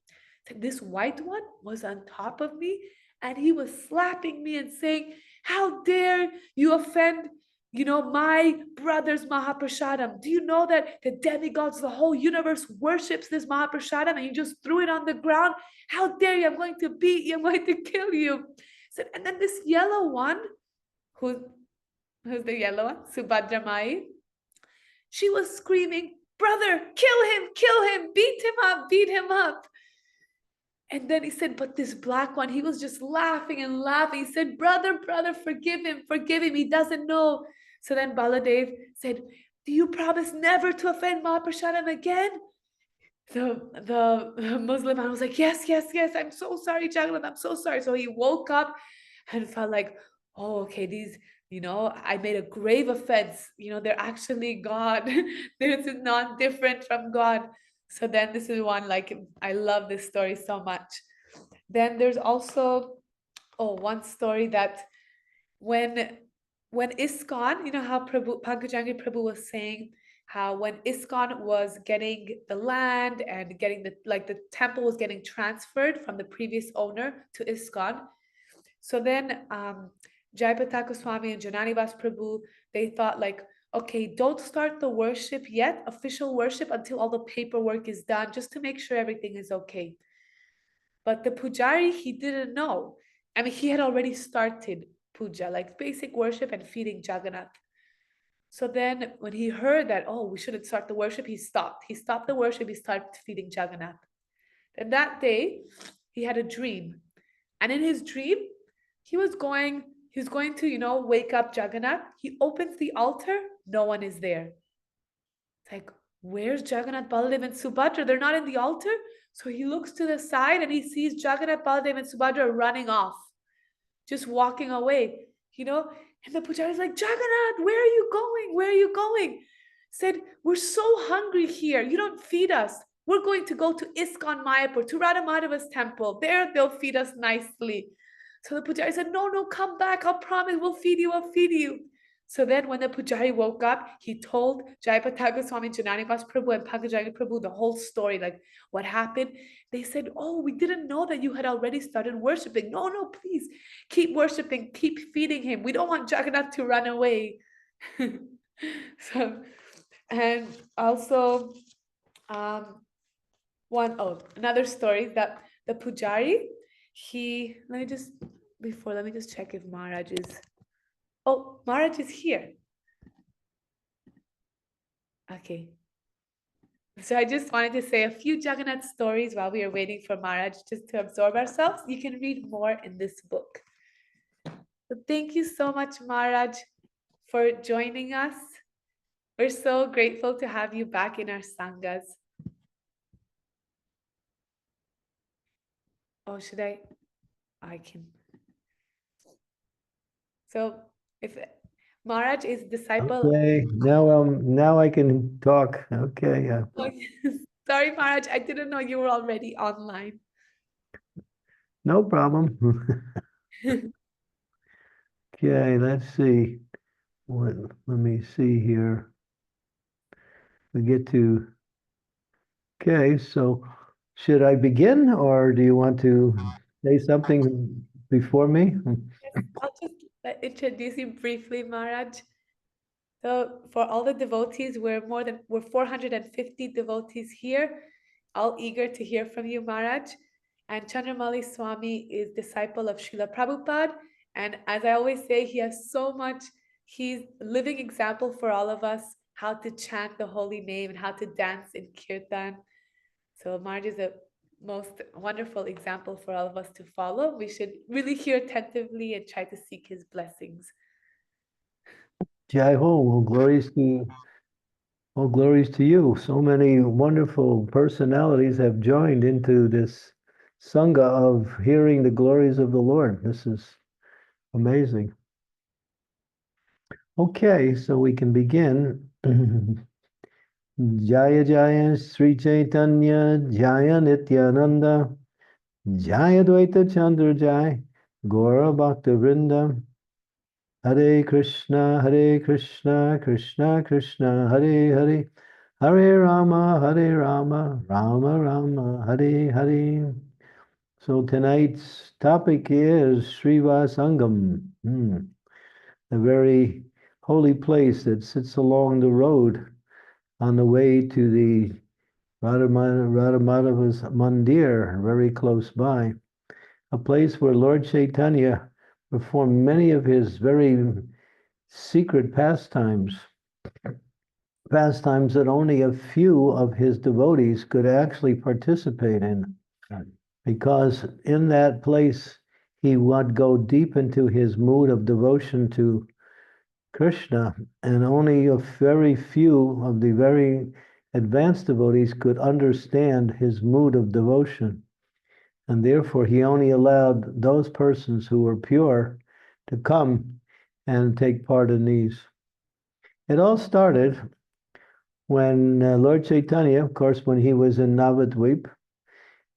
This white one was on top of me and he was slapping me and saying, how dare you offend, my brother's Mahaprasadam? Do you know that the demigods, the whole universe worships this Mahaprasadam and you just threw it on the ground? How dare you? I'm going to beat you. I'm going to kill you. And then this yellow one, who's the yellow one? Subhadra Mai. She was screaming, brother, kill him, beat him up. And then he said, but this black one, he was just laughing and laughing. He said, brother, forgive him. He doesn't know. So then Baladev said, do you promise never to offend Mahaprasadam again? The Muslim man was like, yes, I'm so sorry, Jagannath, I'm so sorry. So he woke up and felt like, oh, okay, these, I made a grave offense. They're actually God. This is not different from God. So then this is one, like, I love this story so much. Then there's also, one story that when ISKCON, how Pankaj Jhangiri Prabhu was saying, how when ISKCON was getting the land and getting the temple was getting transferred from the previous owner to ISKCON. So then Jayapataka Swami and Jananivas Prabhu, they thought like, okay, don't start the worship yet, official worship, until all the paperwork is done, just to make sure everything is okay. But the pujari, he didn't know. I mean, he had already started puja, like basic worship and feeding Jagannath. So then when he heard that, we shouldn't start the worship, he stopped. He stopped the worship, he started feeding Jagannath. And that day, he had a dream. And in his dream, he was going to, wake up Jagannath. He opens the altar, no one is there. It's like, where's Jagannath, Baladev, and Subhadra? They're not in the altar. So he looks to the side and he sees Jagannath, Baladev, and Subhadra running off, just walking away, And the pujari is like, Jagannath, where are you going? Where are you going? Said, we're so hungry here. You don't feed us. We're going to go to ISKCON Mayapur, to Radha Madhava's temple. There they'll feed us nicely. So the pujari said, no, come back. I'll promise we'll feed you. So then when the pujari woke up, he told Jayapataka Swami, Jananivas Prabhu, and Pankaj Jhangiri Prabhu the whole story, like what happened. They said, we didn't know that you had already started worshiping. No, please keep worshiping, keep feeding him. We don't want Jagannath to run away. So, and also another story that the pujari, let me just check if Maharaj is. Maharaj is here. Okay. So I just wanted to say a few Jagannath stories while we are waiting for Maharaj, just to absorb ourselves. You can read more in this book. So thank you so much, Maharaj, for joining us. We're so grateful to have you back in our Sanghas. Should I can. So if Maharaj is disciple. Okay, now I can talk. Okay, yeah. Sorry, Maharaj, I didn't know you were already online. No problem. Okay, let's see. Let me see here. We get to. Okay, so should I begin, or do you want to say something before me? Yes, I'll just introduce you briefly, Maharaj. So for all the devotees, we're 450 devotees here, all eager to hear from you, Maharaj. And Chandramali Swami is disciple of Srila Prabhupada. And as I always say, he has so much, he's living example for all of us, how to chant the holy name and how to dance in kirtan. So Marge is a most wonderful example for all of us to follow. We should really hear attentively and try to seek his blessings. Jai Ho, all glories to you. So many wonderful personalities have joined into this Sangha of hearing the glories of the Lord. This is amazing. Okay, so we can begin. Jaya Jaya Sri Chaitanya Jaya Nityananda Jaya Dvaita Chandra Jaya Gaura Bhakta Vrinda Hare Krishna Krishna Krishna Hare Hare Hare Rama Rama Rama Hare Hare. So tonight's topic is Srivasangam, a very holy place that sits along the road on the way to the Radhamadava's Mandir, very close by, a place where Lord Chaitanya performed many of his very secret pastimes that only a few of his devotees could actually participate in. Because in that place, he would go deep into his mood of devotion to Krishna, and only a very few of the very advanced devotees could understand his mood of devotion. And therefore, he only allowed those persons who were pure to come and take part in these. It all started when Lord Chaitanya, of course, when he was in Navadvip,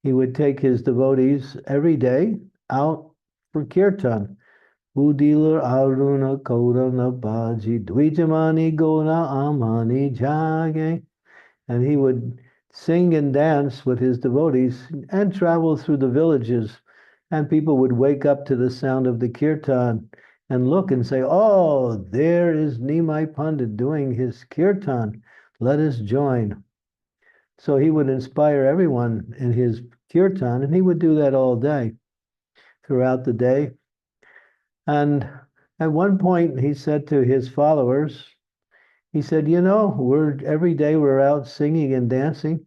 he would take his devotees every day out for kirtan. Udila Aruna Kaurana Baji Dvijamani Gona Amani Jage. And he would sing and dance with his devotees and travel through the villages. And people would wake up to the sound of the kirtan and look and say, oh, there is Nimai Pandit doing his kirtan. Let us join. So he would inspire everyone in his kirtan, and he would do that all day, throughout the day. And at one point, he said to his followers, he said, you know, every day we're out singing and dancing,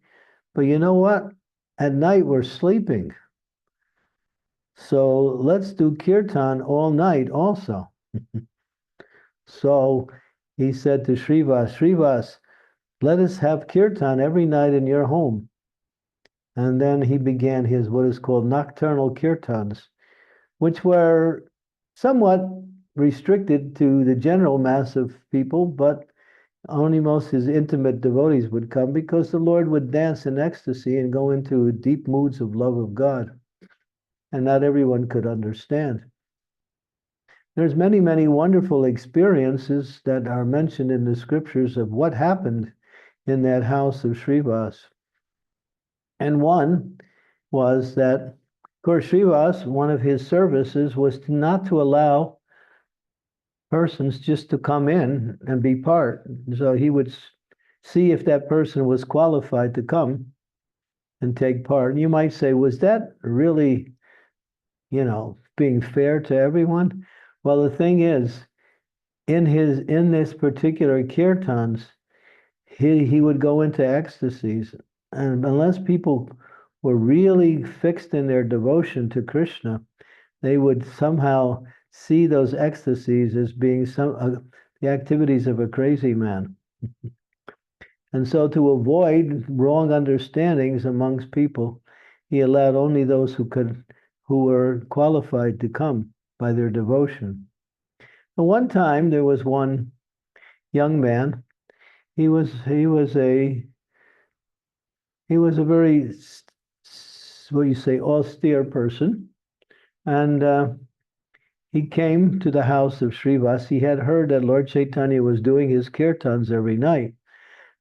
but you know what? At night we're sleeping. So let's do kirtan all night also. So he said to Srivas, let us have kirtan every night in your home. And then he began his what is called nocturnal kirtans, which were somewhat restricted to the general mass of people, but only most his intimate devotees would come, because the Lord would dance in ecstasy and go into deep moods of love of God. And not everyone could understand. There's many, many wonderful experiences that are mentioned in the scriptures of what happened in that house of Srivas. And one was that, of course, Srivas, one of his services was not to allow persons just to come in and be part. So he would see if that person was qualified to come and take part. And you might say, was that really, being fair to everyone? Well, the thing is, in this particular kirtans, he would go into ecstasies, and unless people were really fixed in their devotion to Krishna, they would somehow see those ecstasies as being the activities of a crazy man. And so, to avoid wrong understandings amongst people, he allowed only those who were qualified to come by their devotion. And one time there was one young man. He was a very, what you say, austere person, and he came to the house of Srivas. He had heard that Lord Chaitanya was doing his kirtans every night,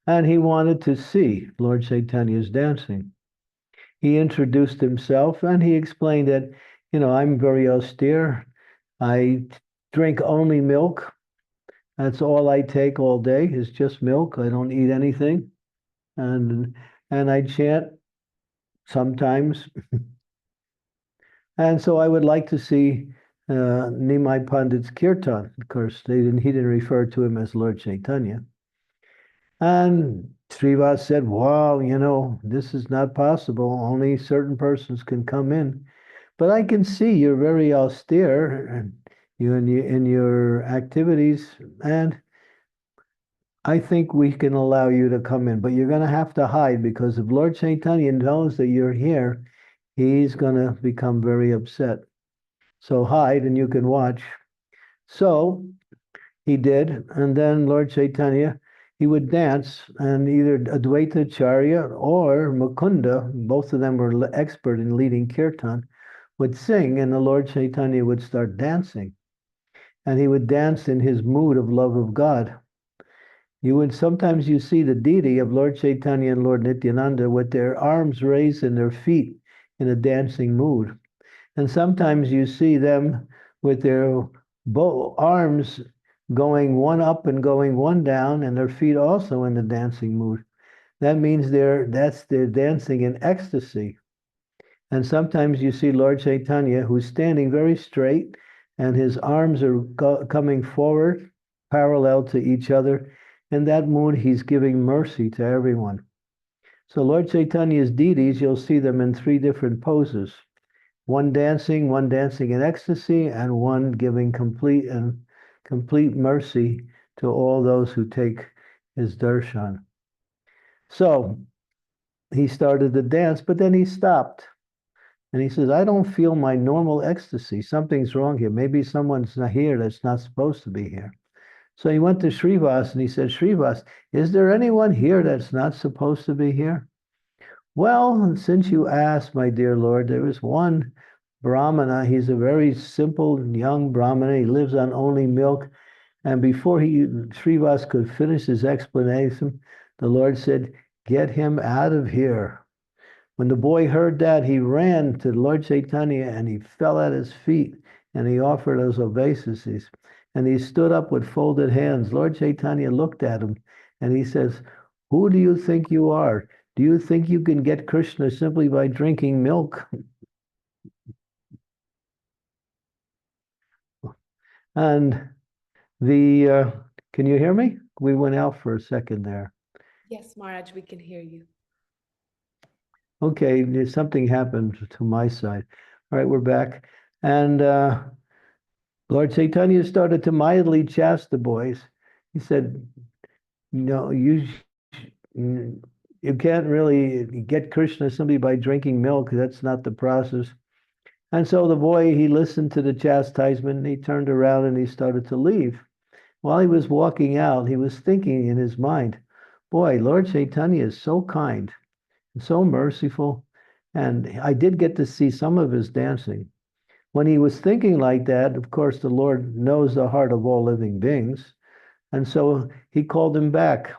and he wanted to see Lord Chaitanya's dancing. He introduced himself, and he explained that, I'm very austere. I drink only milk. That's all I take all day is just milk. I don't eat anything. And I chant sometimes. And so I would like to see Nimai Pandit's kirtan. Of course, he didn't refer to him as Lord Chaitanya. And Srivas said, wow, you know, this is not possible. Only certain persons can come in. But I can see you're very austere and in your activities, and I think we can allow you to come in, but you're going to have to hide, because if Lord Chaitanya knows that you're here, he's going to become very upset. So hide and you can watch. So he did, and then Lord Chaitanya, he would dance, and either Advaita Acharya or Mukunda, both of them were expert in leading kirtan, would sing, and the Lord Chaitanya would start dancing. And he would dance in his mood of love of God. Sometimes you see the deity of Lord Chaitanya and Lord Nityananda with their arms raised and their feet in a dancing mood. And sometimes you see them with their arms going one up and going one down, and their feet also in the dancing mood. That means they're dancing in ecstasy. And sometimes you see Lord Chaitanya, who's standing very straight, and his arms are coming forward, parallel to each other. In that mood, he's giving mercy to everyone. So Lord Chaitanya's deities, you'll see them in three different poses. One dancing in ecstasy, and one giving complete mercy to all those who take his darshan. So he started to dance, but then he stopped. And he says, I don't feel my normal ecstasy. Something's wrong here. Maybe someone's not here that's not supposed to be here. So he went to Srivas and he said, Srivas, is there anyone here that's not supposed to be here? Well, since you asked, my dear Lord, there is one Brahmana. He's a very simple young Brahmana. He lives on only milk. And before Srivas could finish his explanation, the Lord said, get him out of here. When the boy heard that, he ran to Lord Chaitanya and he fell at his feet and he offered us obeisances. And he stood up with folded hands. Lord Chaitanya looked at him and he says, who do you think you are? Do you think you can get Krishna simply by drinking milk? And can you hear me? We went out for a second there. Yes, Maharaj, we can hear you. Okay, something happened to my side. All right, we're back. And Lord Chaitanya started to mildly chaste the boys. He said, no, you can't really get Krishna simply by drinking milk. That's not the process. And so the boy, he listened to the chastisement, and he turned around and he started to leave. While he was walking out, he was thinking in his mind, boy, Lord Chaitanya is so kind and so merciful. And I did get to see some of his dancing. When he was thinking like that, of course, the Lord knows the heart of all living beings. And so he called him back.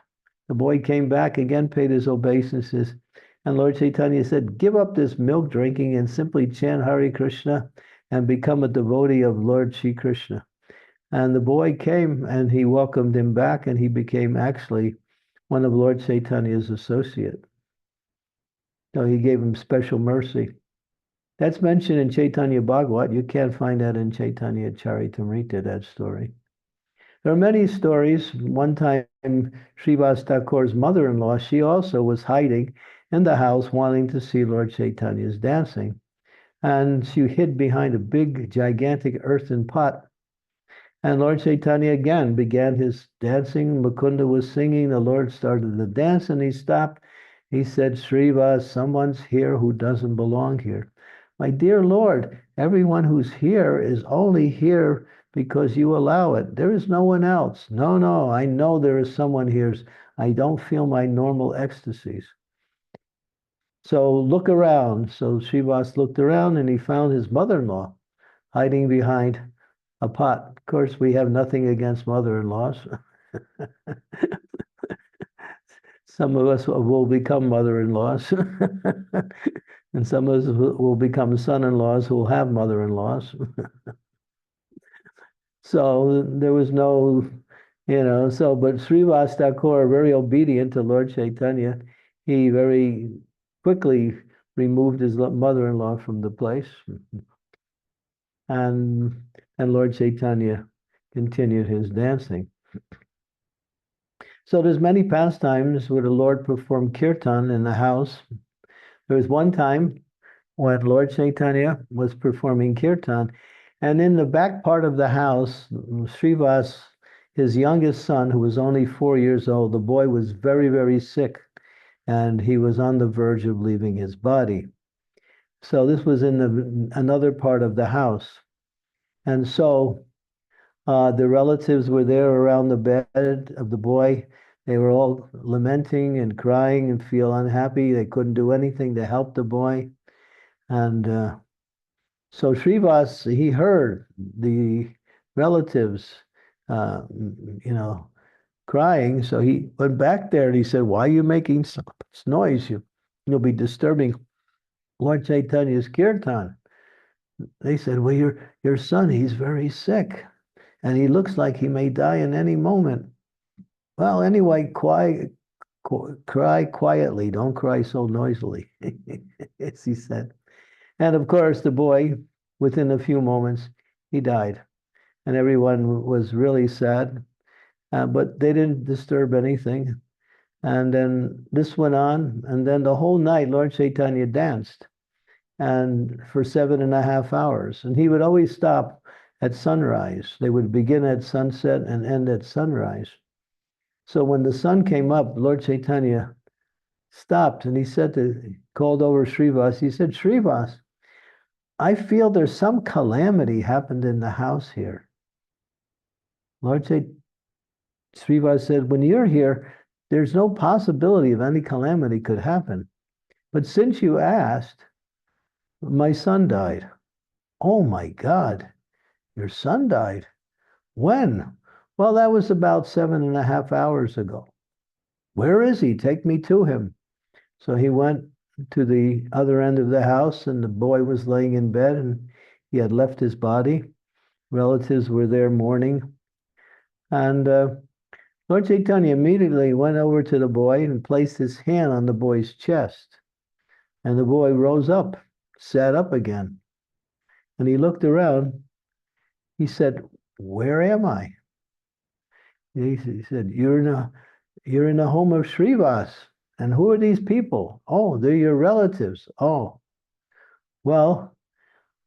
The boy came back again, paid his obeisances. And Lord Chaitanya said, give up this milk drinking and simply chant Hare Krishna and become a devotee of Lord Shri Krishna. And the boy came and he welcomed him back, and he became actually one of Lord Chaitanya's associates. So he gave him special mercy. That's mentioned in Chaitanya Bhagavat. You can't find that in Chaitanya Charitamrita, that story. There are many stories. One time, Srivas Thakur's mother-in-law, she also was hiding in the house wanting to see Lord Chaitanya's dancing. And she hid behind a big, gigantic earthen pot. And Lord Chaitanya again began his dancing. Mukunda was singing. The Lord started to dance and he stopped. He said, Srivas, someone's here who doesn't belong here. My dear Lord, everyone who's here is only here because you allow it. There is no one else. No, I know there is someone here. I don't feel my normal ecstasies. So look around. So Srivas looked around and he found his mother-in-law hiding behind a pot. Of course, we have nothing against mother-in-laws. Some of us will become mother-in-laws. And some of us will become son-in-laws who will have mother-in-laws. So there was no, but Srivas Thakur, very obedient to Lord Chaitanya, he very quickly removed his mother-in-law from the place. and Lord Chaitanya continued his dancing. So there's many pastimes where the Lord performed kirtan in the house. There was one time when Lord Chaitanya was performing kirtan, and in the back part of the house, Srivas, his youngest son, who was only 4 years old, the boy was very, very sick, and he was on the verge of leaving his body. So this was in another part of the house. And so the relatives were there around the bed of the boy. They were all lamenting and crying and feel unhappy. They couldn't do anything to help the boy. And so Srivas, he heard the relatives, crying. So he went back there and he said, "Why are you making so much noise? You'll be disturbing Lord Chaitanya's kirtan." They said, "Well, your son, he's very sick, and he looks like he may die in any moment." Well, anyway, cry quietly. Don't cry so noisily, as he said. And of course, the boy, within a few moments, he died. And everyone was really sad, but they didn't disturb anything. And then this went on, and then the whole night, Lord Chaitanya danced, and for 7.5 hours. And he would always stop at sunrise. They would begin at sunset and end at sunrise. So when the sun came up, Lord Chaitanya stopped and he called over Srivas. He said, "Srivas, I feel there's some calamity happened in the house here." Srivas said, "When you're here, there's no possibility of any calamity could happen. But since you asked, my son died." "Oh my God, your son died? When?" "Well, that was about 7.5 hours ago." "Where is he? Take me to him." So he went to the other end of the house, and the boy was laying in bed, and he had left his body. Relatives were there mourning. And Lord Chaitanya immediately went over to the boy and placed his hand on the boy's chest. And the boy rose up, sat up again. And he looked around. He said, "Where am I?" He said, you're in the home of Srivas. "And who are these people?" "Oh, they're your relatives." "Oh, well."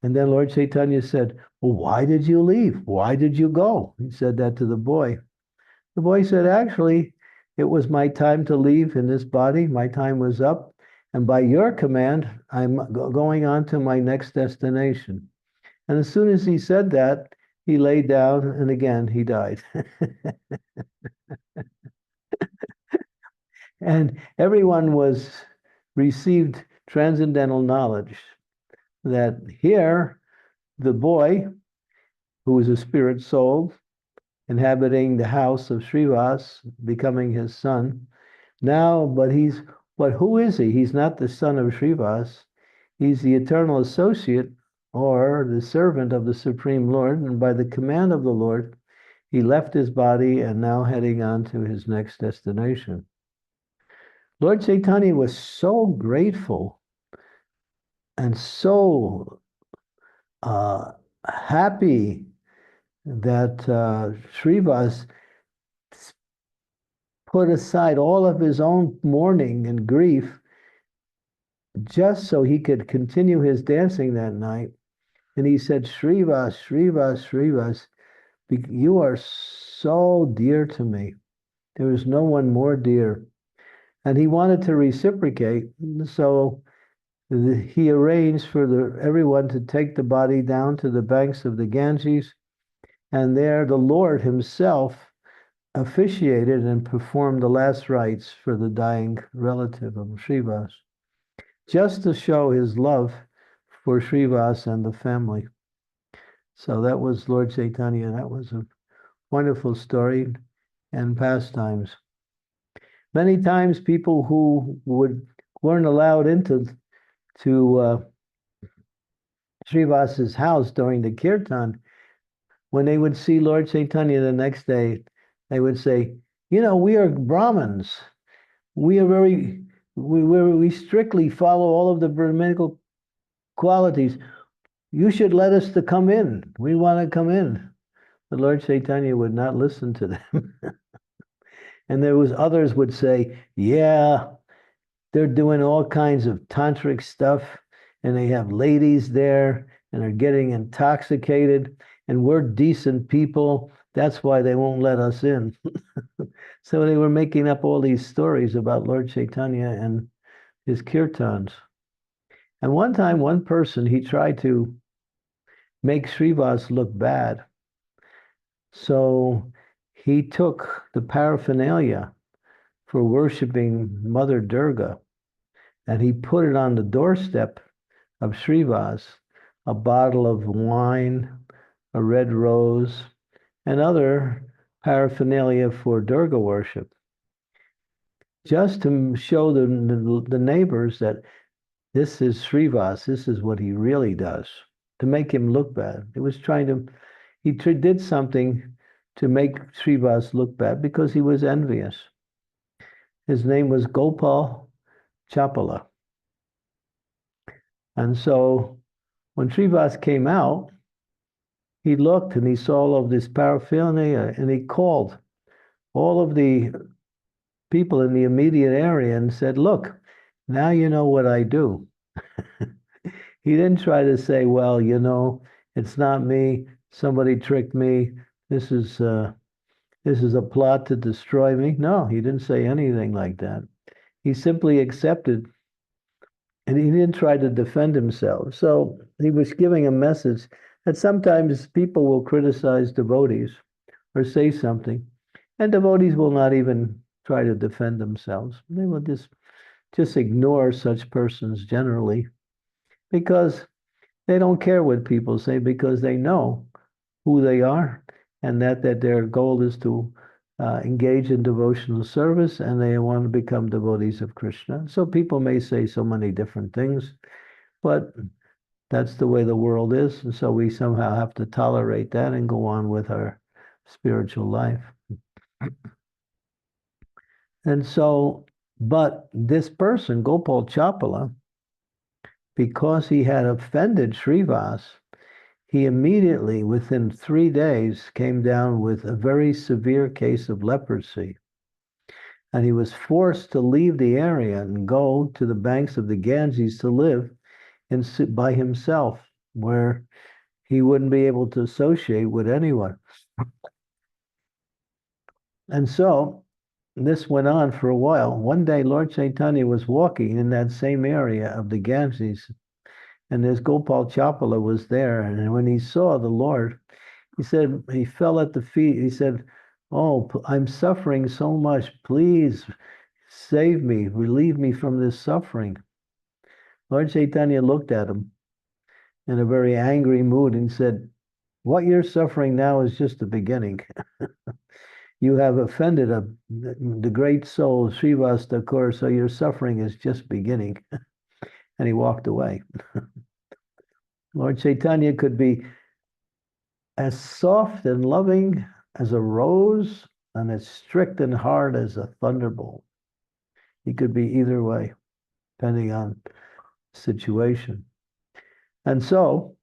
And then Lord Chaitanya said, "Well, why did you leave? Why did you go?" He said that to the boy. The boy said, "Actually, it was my time to leave in this body. My time was up. And by your command, I'm going on to my next destination." And as soon as he said that, he lay down, and again, he died. And everyone received transcendental knowledge that here, the boy, who was a spirit soul, inhabiting the house of Srivas, becoming his son, but who is he? He's not the son of Srivas. He's the eternal associate or the servant of the Supreme Lord, and by the command of the Lord, he left his body and now heading on to his next destination. Lord Chaitanya was so grateful and so happy that Srivas put aside all of his own mourning and grief just so he could continue his dancing that night. And he said, "Srivas, Srivas, Srivas, you are so dear to me. There is no one more dear." And he wanted to reciprocate, so he arranged for everyone to take the body down to the banks of the Ganges, and there the Lord himself officiated and performed the last rites for the dying relative of Srivas, just to show his love for Srivas and the family. So that was Lord Chaitanya. That was a wonderful story and pastimes. Many times people who weren't allowed into Srivas's house during the kirtan, when they would see Lord Chaitanya the next day, they would say, "We are Brahmins. We strictly follow all of the Brahminical qualities. you should let us to come in. We want to come in. The Lord Chaitanya would not listen to them. And there was others would say, yeah, they're doing all kinds of tantric stuff, and they have ladies there, and are getting intoxicated, and we're decent people. That's why they won't let us in. So they were making up all these stories about Lord Chaitanya and his kirtans. And one time, one person, he tried to make Srivas look bad. So he took the paraphernalia for worshiping Mother Durga, and he put it on the doorstep of Srivas, a bottle of wine, a red rose, and other paraphernalia for Durga worship, just to show the neighbors that this is Srivas, this is what he really does, to make him look bad. It was trying to, he did something to make Srivas look bad because he was envious. His name was Gopal Chapala. And so when Srivas came out, he looked and he saw all of this paraphernalia, and he called all of the people in the immediate area and said, look, now you know what I do. He didn't try to say, well, you know, it's not me, somebody tricked me, this is a plot to destroy me. No, he didn't say anything like that. He simply accepted, and he didn't try to defend himself. So he was giving a message that sometimes people will criticize devotees or say something, and devotees will not even try to defend themselves. They will just ignore such persons generally, because they don't care what people say, because they know who they are, and that their goal is to engage in devotional service, and they want to become devotees of Krishna. So people may say so many different things, but that's the way the world is, and so we somehow have to tolerate that and go on with our spiritual life. And so, but this person, Gopal Chapala, because he had offended Srivas, he immediately, within 3 days, came down with a very severe case of leprosy. And he was forced to leave the area and go to the banks of the Ganges to live by himself, where he wouldn't be able to associate with anyone. And so this went on for a while. One day, Lord Chaitanya was walking in that same area of the Ganges, and this Gopal Chapala was there. And when he saw the Lord, he said, he fell at the feet. He said, oh, I'm suffering so much. Please save me, relieve me from this suffering. Lord Chaitanya looked at him in a very angry mood and said, what you're suffering now is just the beginning. You have offended the great soul, Srivas Thakur, so your suffering is just beginning. And he walked away. Lord Chaitanya could be as soft and loving as a rose and as strict and hard as a thunderbolt. He could be either way, depending on the situation. And so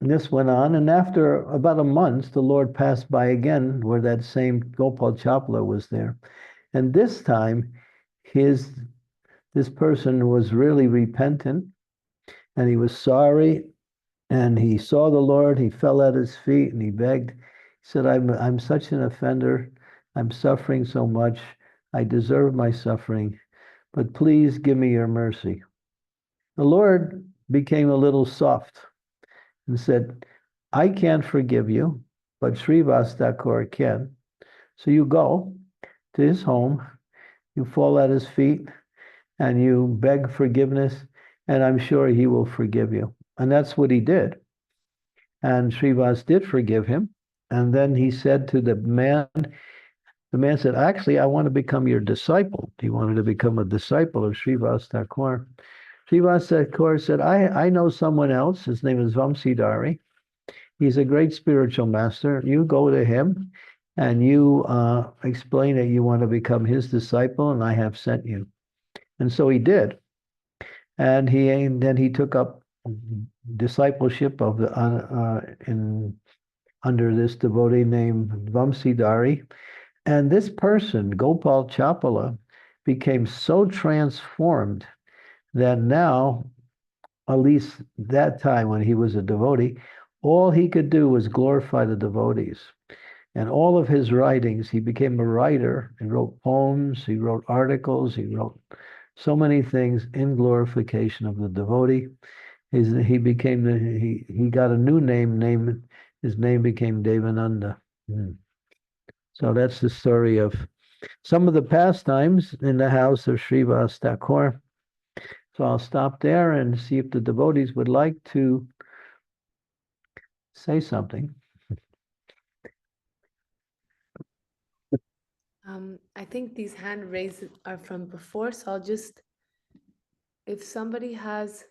this went on, and after about a month, the Lord passed by again where that same Gopal Chapala was there. And this time, this person was really repentant, and he was sorry, and he saw the Lord, he fell at his feet, and he begged. He said, I'm such an offender, I'm suffering so much, I deserve my suffering, but please give me your mercy. The Lord became a little soft and said, I can't forgive you, but Srivas Thakur can. So you go to his home, you fall at his feet, and you beg forgiveness, and I'm sure he will forgive you. And that's what he did. And Srivas did forgive him. And then he said to the man said, actually, I want to become your disciple. He wanted to become a disciple of Srivas Thakur. Srivas Thakur said, I know someone else. His name is Vamsidhari. He's a great spiritual master. You go to him and you explain that you want to become his disciple, and I have sent you. And so he did. And then he took up discipleship of the under this devotee named Vamsidhari. And this person, Gopal Chapala, became so transformed that now, at least that time when he was a devotee, all he could do was glorify the devotees. And all of his writings, he became a writer. He wrote poems, he wrote articles, he wrote so many things in glorification of the devotee. He became he got a new name. His name became Devananda. So that's the story of some of the pastimes in the house of Srivas Thakur. So I'll stop there and see if the devotees would like to say something. I think these hand raises are from before, so I'll just, if somebody has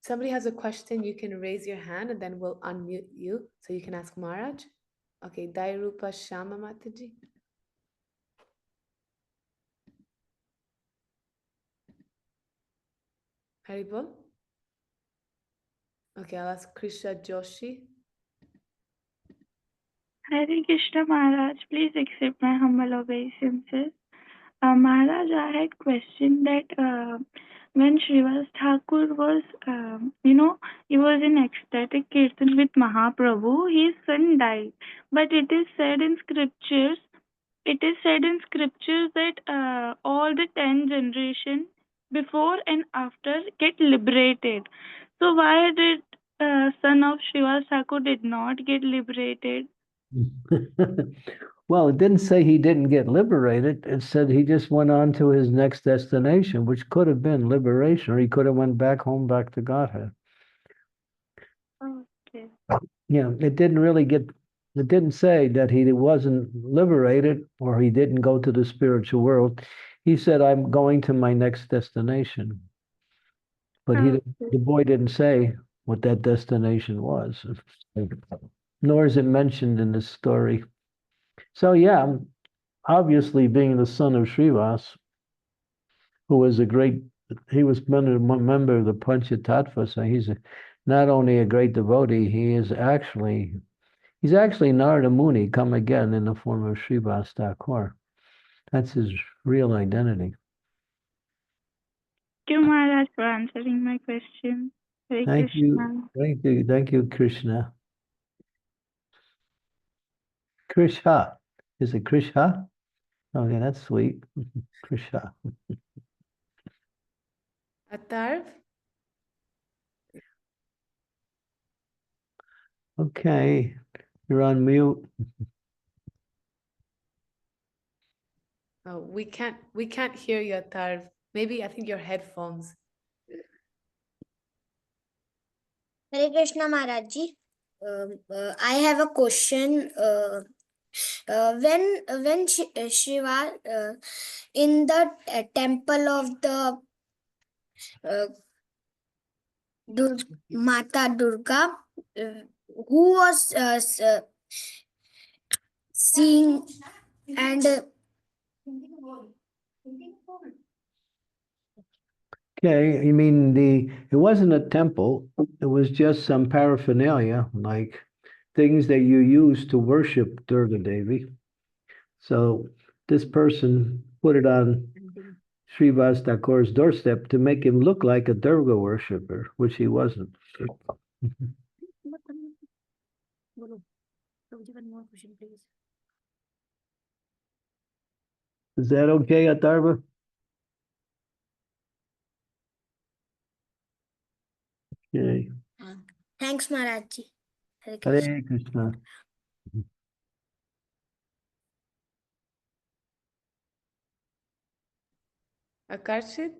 a question, you can raise your hand and then we'll unmute you so you can ask Maharaj. Okay, Dairupa Shama Mataji. Haribol. Okay, I'll ask Krishna Joshi. Hare Krishna Maharaj, please accept my humble obeisances. Maharaj, I had question that when Srivas Thakur was, he was in ecstatic kirtan with Mahaprabhu, his son died. But it is said in scriptures that all the 10 generations before and after get liberated. So why did son of Srivas Thakur did not get liberated? Well, it didn't say he didn't get liberated. It said he just went on to his next destination, which could have been liberation, or he could have went back home, back to Godhead. Okay. Yeah, it didn't say that he wasn't liberated or he didn't go to the spiritual world. He said, I'm going to my next destination. But the boy didn't say what that destination was, nor is it mentioned in the story. So yeah, obviously being the son of Srivas, who was he was a member of the Panchatattva, so he's not only a great devotee, he's actually Narada Muni come again in the form of Srivas Thakur. That's his real identity. Thank you, Maharaj, for answering my question. Hare Thank Krishna. you. Thank you, Krishna. Krishna. Is it Krishna? Oh, yeah, that's sweet. Krishna. Atarv. Okay, you're on mute. Oh, we can't hear you, Atarv. Maybe I think your headphones. Hare Krishna Maharaj Ji. I have a question. When Shiva in the temple of the Mata Durga, who was seeing and Okay, you mean it wasn't a temple, it was just some paraphernalia, like things that you use to worship Durga Devi. So this person put it on Srivas Thakur's doorstep to make him look like a Durga worshipper, which he wasn't. Is that okay, Atharva? Okay. Thanks, Maharaj Ji. Hare Hare Krishna. Akarshit.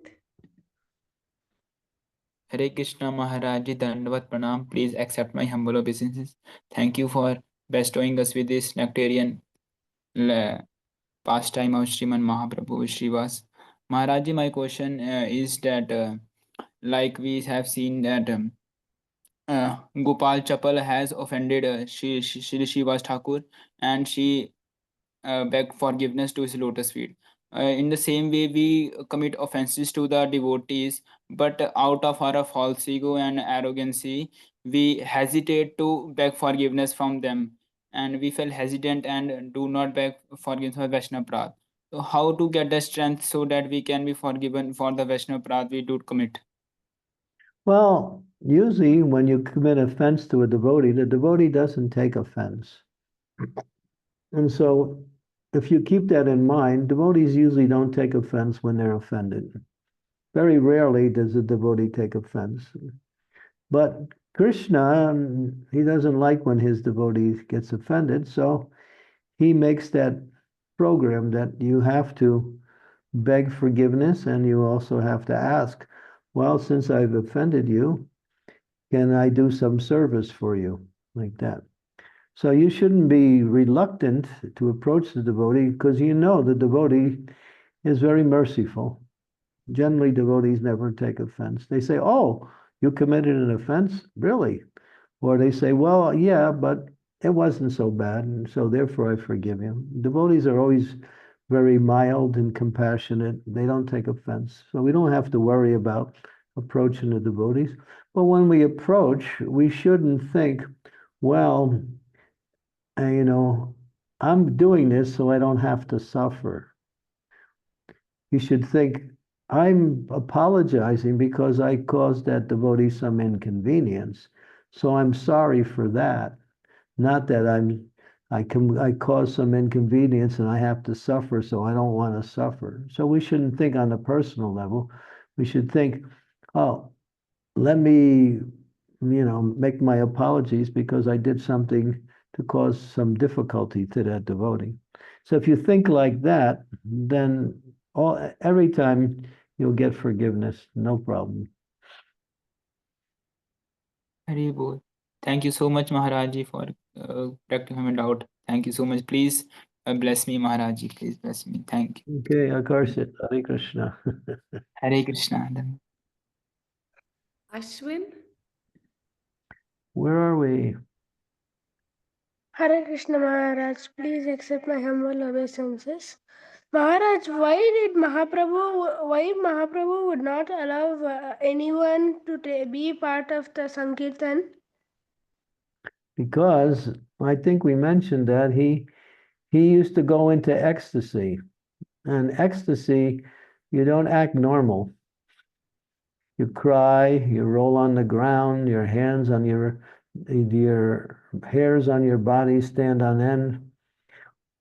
Hare Krishna Maharaj Ji, Dandavat Pranam. Please accept my humble obeisances. Thank you for bestowing us with this nectarian pastime of Sriman Mahaprabhu Srivas. Maharaj Ji, my question is that like we have seen that Gopal Chapal has offended Shri Srivas Thakur and she begged forgiveness to his lotus feet. In the same way, we commit offenses to the devotees, but out of our false ego and arrogancy, we hesitate to beg forgiveness from them, and we feel hesitant and do not beg forgiveness for Vaishnava Prad. So, how to get the strength so that we can be forgiven for the Vaishnava Prad we do commit? Well, usually when you commit offense to a devotee, the devotee doesn't take offense. And so if you keep that in mind, devotees usually don't take offense when they're offended. Very rarely does a devotee take offense. But Krishna, he doesn't like when his devotee gets offended, so he makes that program that you have to beg forgiveness and you also have to ask, well, since I've offended you, can I do some service for you? Like that. So you shouldn't be reluctant to approach the devotee because you know the devotee is very merciful. Generally, devotees never take offense. They say, oh, you committed an offense? Really? Or they say, well, yeah, but it wasn't so bad, and so therefore I forgive you. Devotees are always very mild and compassionate. They don't take offense. So we don't have to worry about approaching the devotees. But when we approach, we shouldn't think, well, you know, I'm doing this so I don't have to suffer. You should think, I'm apologizing because I caused that devotee some inconvenience. So I'm sorry for that. Not that I caused some inconvenience and I have to suffer, so I don't want to suffer. So we shouldn't think on the personal level. We should think, oh, let me, make my apologies because I did something to cause some difficulty to that devotee. So if you think like that, then every time you'll get forgiveness, no problem. Hari Bol. Thank you so much, Maharaji, for rectifying my doubt. Thank you so much. Please bless me, Maharaji. Please bless me. Thank you. Okay, Akarsha, Hare Krishna. Hare Krishna. Ashwin? Where are we? Hare Krishna Maharaj, please accept my humble obeisances. Maharaj, why Mahaprabhu would not allow anyone to be part of the Sankirtan? Because I think we mentioned that he used to go into ecstasy. And ecstasy, you don't act normal. You cry, you roll on the ground, your hands on your hairs on your body stand on end.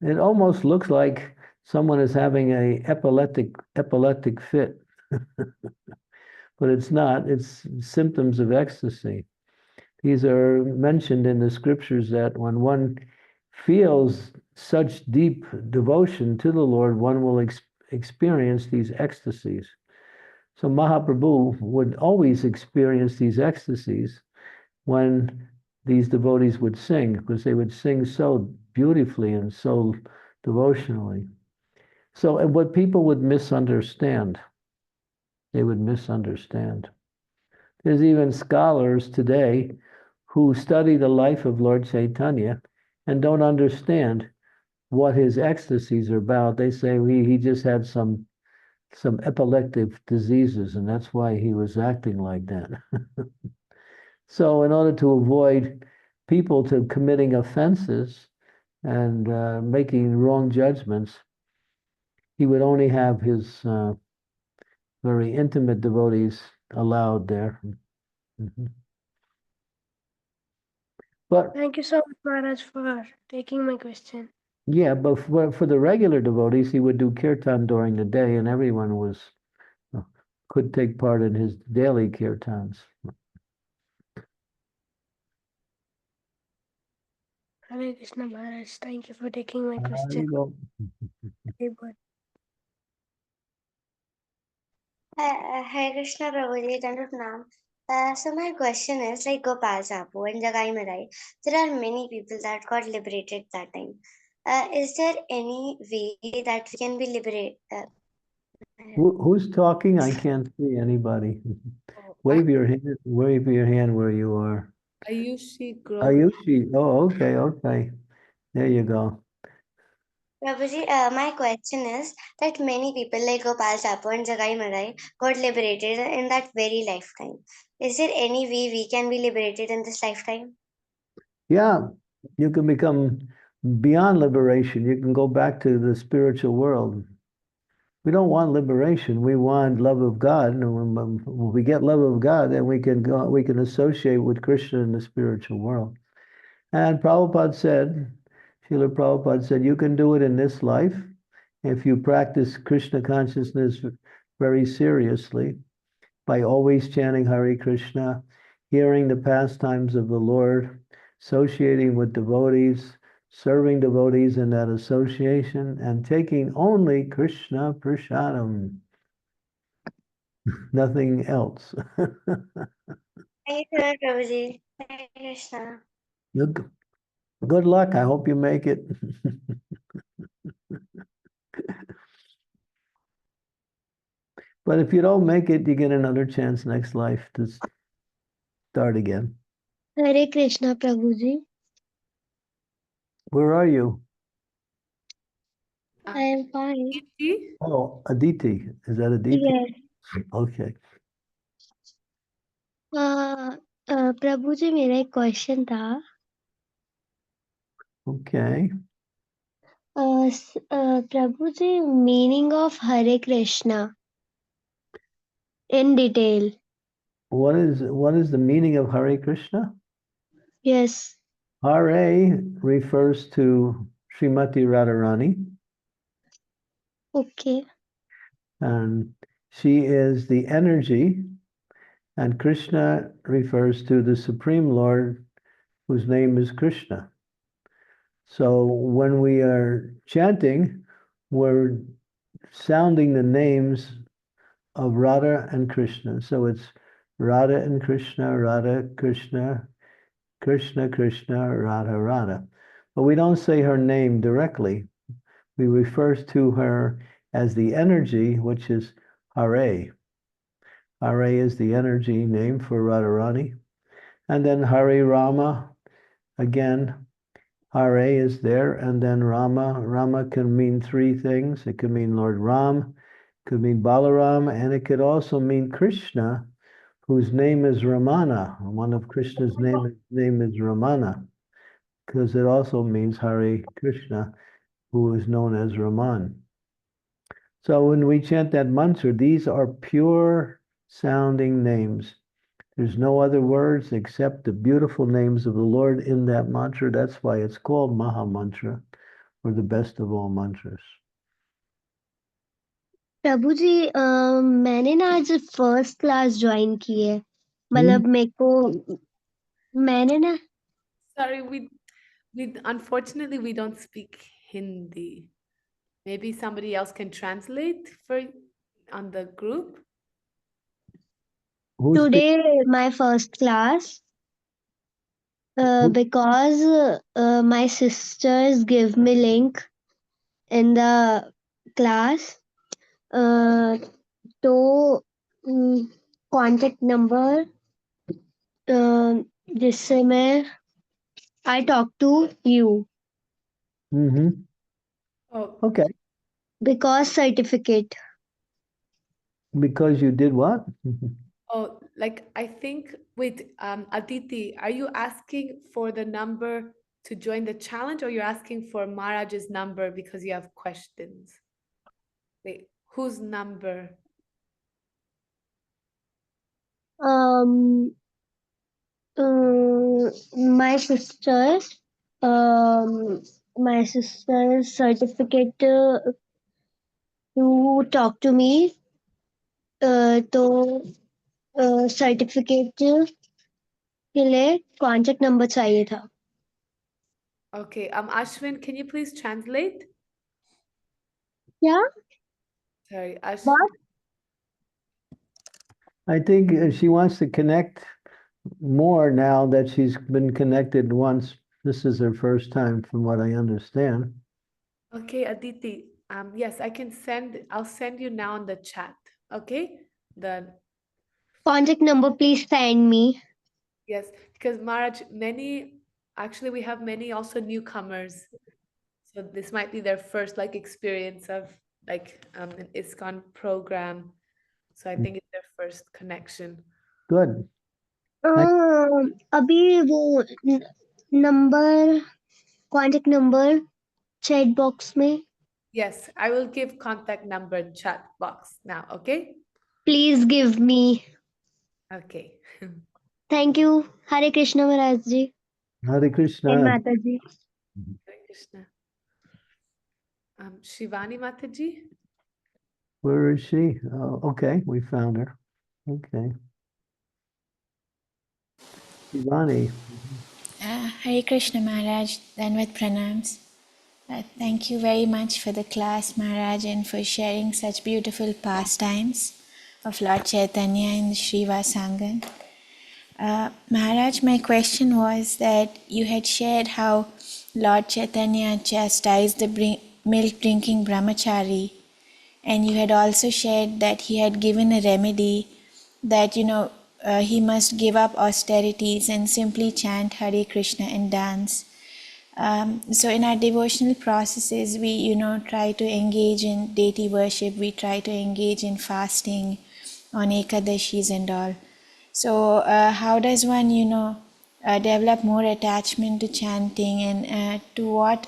It almost looks like someone is having a epileptic fit. But it's not, it's symptoms of ecstasy. These are mentioned in the scriptures that when one feels such deep devotion to the Lord, one will experience these ecstasies. So Mahaprabhu would always experience these ecstasies when these devotees would sing, because they would sing so beautifully and so devotionally. So what people would misunderstand, they would misunderstand. There's even scholars today who study the life of Lord Chaitanya and don't understand what his ecstasies are about. They say he just had some epileptic diseases, and that's why he was acting like that. So in order to avoid people to committing offenses and making wrong judgments, he would only have his very intimate devotees allowed there. But thank you so much, Maharaj, for taking my question. Yeah, but for the regular devotees, he would do kirtan during the day, and everyone could take part in his daily kirtans. Hare Krishna Maharaj, thank you for taking my question. Hare Krishna Prabhuji, Dandut Nam. So my question is, like Gopal Sapu and Jagai Madai, there are many people that got liberated that time. Is there any way that we can be liberated? Who's talking? I can't see anybody. Wave your hand where you are. Ayushi Grover. Ayushi. Oh, okay. There you go. Prabhuji, my question is that many people like Gopal Chapu and Jagai Madai got liberated in that very lifetime. Is there any way we can be liberated in this lifetime? Yeah, you can become beyond liberation. You can go back to the spiritual world. We don't want liberation. We want love of God. And when we get love of God, then we can associate with Krishna in the spiritual world. And Prabhupada said, Srila Prabhupada said, you can do it in this life if you practice Krishna consciousness very seriously by always chanting Hare Krishna, hearing the pastimes of the Lord, associating with devotees, serving devotees in that association, and taking only Krishna Prasadam, nothing else. Thank you, Prabhuji. Hare Krishna. Good luck. I hope you make it. But if you don't make it, you get another chance next life to start again. Hare Krishna, Prabhuji. Where are you? I am fine. Oh, Aditi. Is that Aditi? Yes. Okay. प्रभु मेरा एक question था. Okay. Prabhu meaning of Hare Krishna in detail. What is the meaning of Hare Krishna? Yes. Hare refers to Srimati Radharani. Okay. And she is the energy, and Krishna refers to the Supreme Lord, whose name is Krishna. So when we are chanting, we're sounding the names of Radha and Krishna. So it's Radha and Krishna, Radha, Krishna, Krishna, Krishna, Radha, Radha. But we don't say her name directly. We refer to her as the energy, which is Hare. Hare is the energy name for Radharani. And then Hare Rama, again, Hare is there, and then Rama. Rama can mean three things. It could mean Lord Ram, could mean Balaram, and it could also mean Krishna, whose name is Ramana. One of Krishna's name is Ramana, because it also means Hare Krishna, who is known as Raman. So when we chant that mantra, these are pure sounding names. There's no other words except the beautiful names of the Lord in that mantra. That's why it's called Maha Mantra, or the best of all mantras. प्रभु जी मैंने ना आज first class join की है. मतलब मेरे को मैंने ना Sorry, we unfortunately we don't speak Hindi. Maybe somebody else can translate for on the group. today my first class because my sisters give me link in the class. तो contact number जिससे मैं I talk to you. Oh, Okay. Because certificate. Because you did what? Oh, like I think with Aditi, are you asking for the number to join the challenge, or you're asking for Maharaj's number because you have questions? Wait, whose number? My sister's certificate to talk to me. तो certificate के लिए contact number चाहिए था. Okay, Ashwin, can you please translate? Yeah. Sorry, Ashwin. What? I think she wants to connect more now that she's been connected once. This is her first time, from what I understand. Okay, Aditi. Yes, I'll send you now in the chat. Okay, the Contact number, please send me. Yes, because Maharaj, actually we have many also newcomers. So this might be their first like experience of like an ISKCON program. So I think it's their first connection. Good. अभी वो number contact number chat box में Yes, I will give contact number in chat box now, okay? Please give me Okay. Thank you Hare Krishna Maharaj ji Hare जय Krishna. माता जी Hare Krishna. Shivani Mataji? Where is she? Oh, okay, we found her. Okay. Shivani. Hare Krishna Maharaj, Danvat Pranams. Thank you very much for the class, Maharaj, and for sharing such beautiful pastimes of Lord Chaitanya in the Srivasangan. Maharaj, my question was that you had shared how Lord Chaitanya chastised the milk drinking brahmachari, and you had also shared that he had given a remedy that, he must give up austerities and simply chant Hare Krishna and dance. So in our devotional processes, we, try to engage in deity worship, we try to engage in fasting on Ekadashis and all. So how does one, develop more attachment to chanting, and to what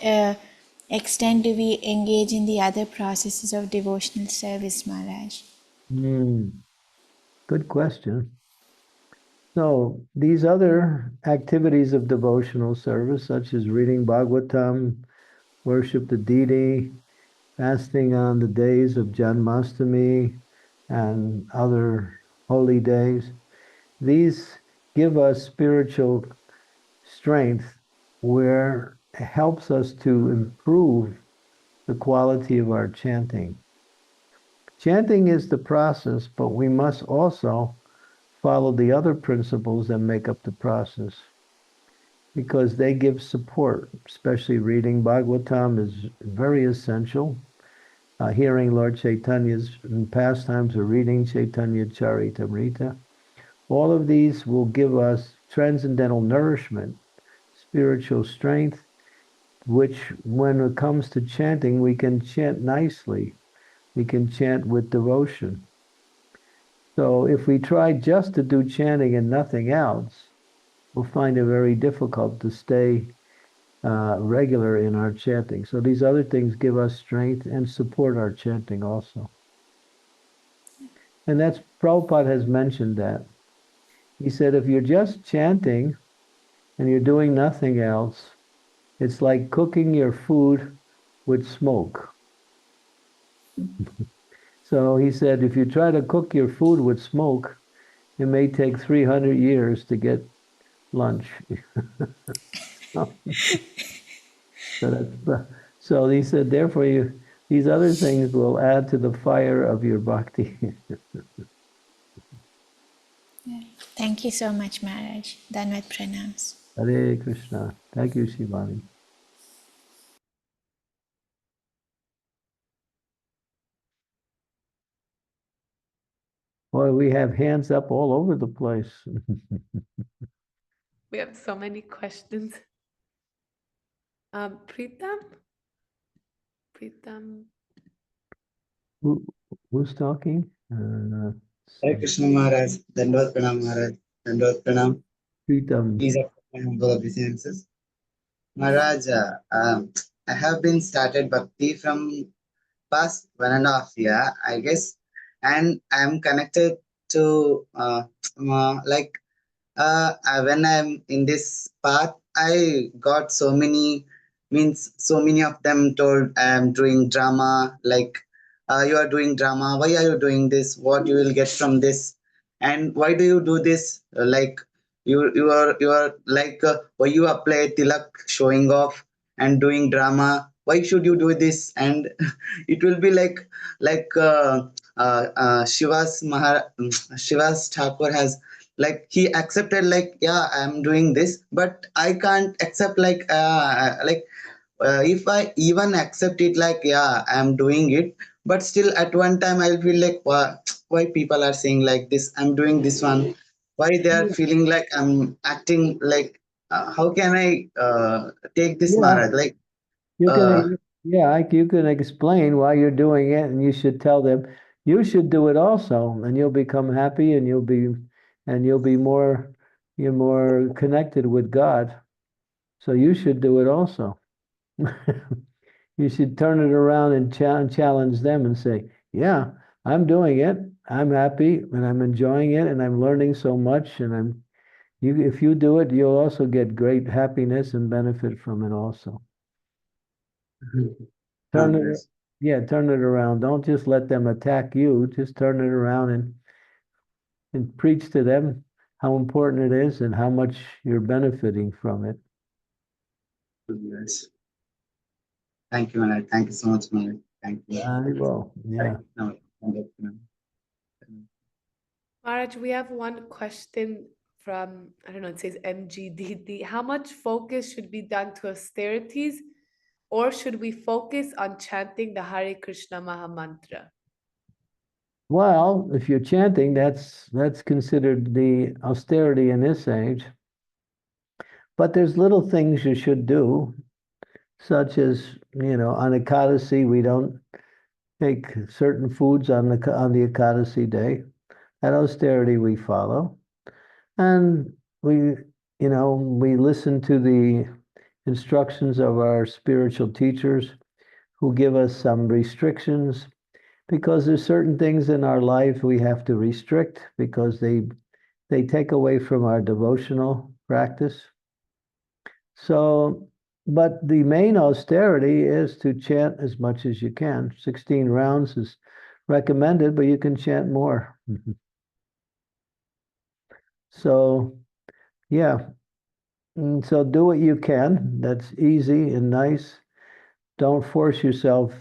extent do we engage in the other processes of devotional service, Maharaj? Good question. So these other activities of devotional service, such as reading Bhagavatam, worship the deity, fasting on the days of Janmashtami and other holy days, these give us spiritual strength where it helps us to improve the quality of our chanting. Chanting is the process, but we must also follow the other principles that make up the process, because they give support. Especially reading Bhagavatam is very essential. Hearing Lord Chaitanya's pastimes or reading Chaitanya Charitamrita. All of these will give us transcendental nourishment, spiritual strength, which when it comes to chanting, we can chant nicely. We can chant with devotion. So if we try just to do chanting and nothing else, we'll find it very difficult to stay regular in our chanting. So these other things give us strength and support our chanting also. And that's, Prabhupada has mentioned that. He said, if you're just chanting and you're doing nothing else, it's like cooking your food with smoke. So he said, if you try to cook your food with smoke, it may take 300 years to get lunch. So he said, therefore, these other things will add to the fire of your bhakti. Thank you so much, Maharaj. Danvat Pranams. Hare Krishna. Thank you, Shivani. Boy, we have hands up all over the place. We have so many questions. Pritam? Pritam? Who's talking? Hare Krishna Maharaj, Dandavad Pranam Maharaj, Dandavad Pranam. Pritam. Please accept my humble obeisances. Maharaj, I have been started bhakti from past 1.5 years, I guess, and I am connected to when I'm in this path, I got so many of them told I am doing drama, like you are doing drama, why are you doing this, what you will get from this, and why do you do this, like you are like why you apply tilak showing off and doing drama, why should you do this, and it will be like Shiva's Thakur has, like, he accepted, like, yeah, I'm doing this, but I can't accept, like if I even accept it, like, yeah, I'm doing it, but still at one time I'll feel like, why people are saying like this, I'm doing this one, why they are feeling like I'm acting like, how can I take this, Maharaj, like, You can, you can explain why you're doing it, and you should tell them you should do it also, and you'll become happy, and you'll be more, you're more connected with God. So you should do it also. You should turn it around and challenge them and say, yeah, I'm doing it. I'm happy and I'm enjoying it and I'm learning so much. And if you do it, you'll also get great happiness and benefit from it also. Turn it, turn it around. Don't just let them attack you. Just turn it around and preach to them how important it is and how much you're benefiting from it. Yes. Thank you, Maharaj. Thank you so much, Maharaj. Thank you. Very well. Yeah. Maharaj, we have one question from, I don't know, it says MGDD. How much focus should be done to austerities, or should we focus on chanting the Hare Krishna Maha Mantra? Well, if you're chanting, that's considered the austerity in this age. But there's little things you should do, such as, on Ekadasi, we don't take certain foods on the Ekadasi day. That austerity we follow. And we listen to the instructions of our spiritual teachers who give us some restrictions, because there's certain things in our life we have to restrict because they take away from our devotional practice. So, but the main austerity is to chant as much as you can. 16 rounds is recommended, but you can chant more. So, yeah. And so do what you can. That's easy and nice. Don't force yourself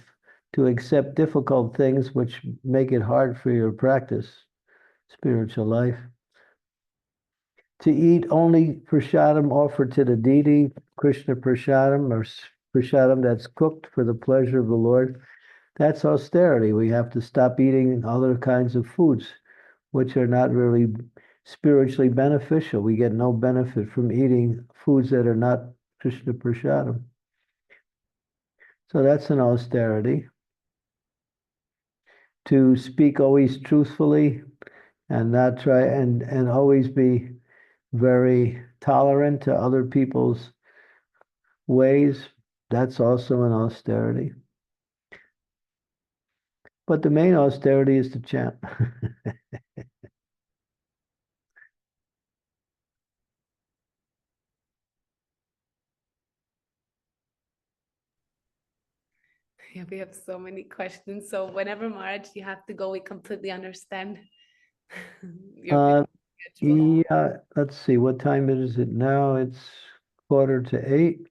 to accept difficult things which make it hard for your practice, spiritual life. To eat only prasadam offered to the deity, Krishna prasadam, or prasadam that's cooked for the pleasure of the Lord, that's austerity. We have to stop eating other kinds of foods which are not really spiritually beneficial. We get no benefit from eating foods that are not Krishna prasadam. So that's an austerity. To speak always truthfully and not try and always be very tolerant to other people's ways, that's also an austerity. But the main austerity is to chant. Yeah, we have so many questions. So whenever, Maharaj, you have to go, we completely understand. Yeah, let's see, what time is it now? It's 7:45.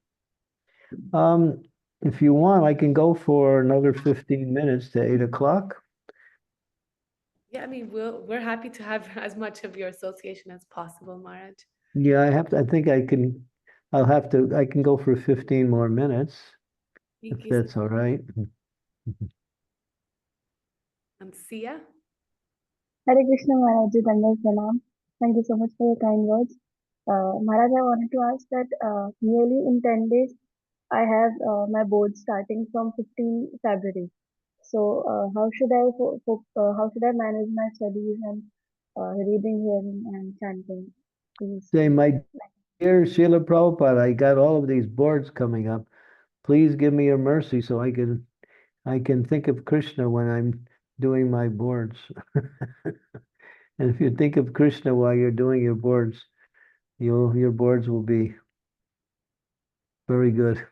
If you want, I can go for another 15 minutes to 8 o'clock. Yeah, I mean, we're happy to have as much of your association as possible, Maharaj. Yeah, I can go for 15 more minutes, if that's all right. And Sia? Hare Krishna Maharaj, Dandavat Pranam. Thank you so much for your kind words. Maharaj, I wanted to ask that nearly in 10 days, I have my board starting from 15 February. So how should I manage my studies and reading, hearing, and chanting? Please. Say, my dear Srila Prabhupada, I got all of these boards coming up. Please give me your mercy so I can think of Krishna when I'm doing my boards. And if you think of Krishna while you're doing your boards, your boards will be very good.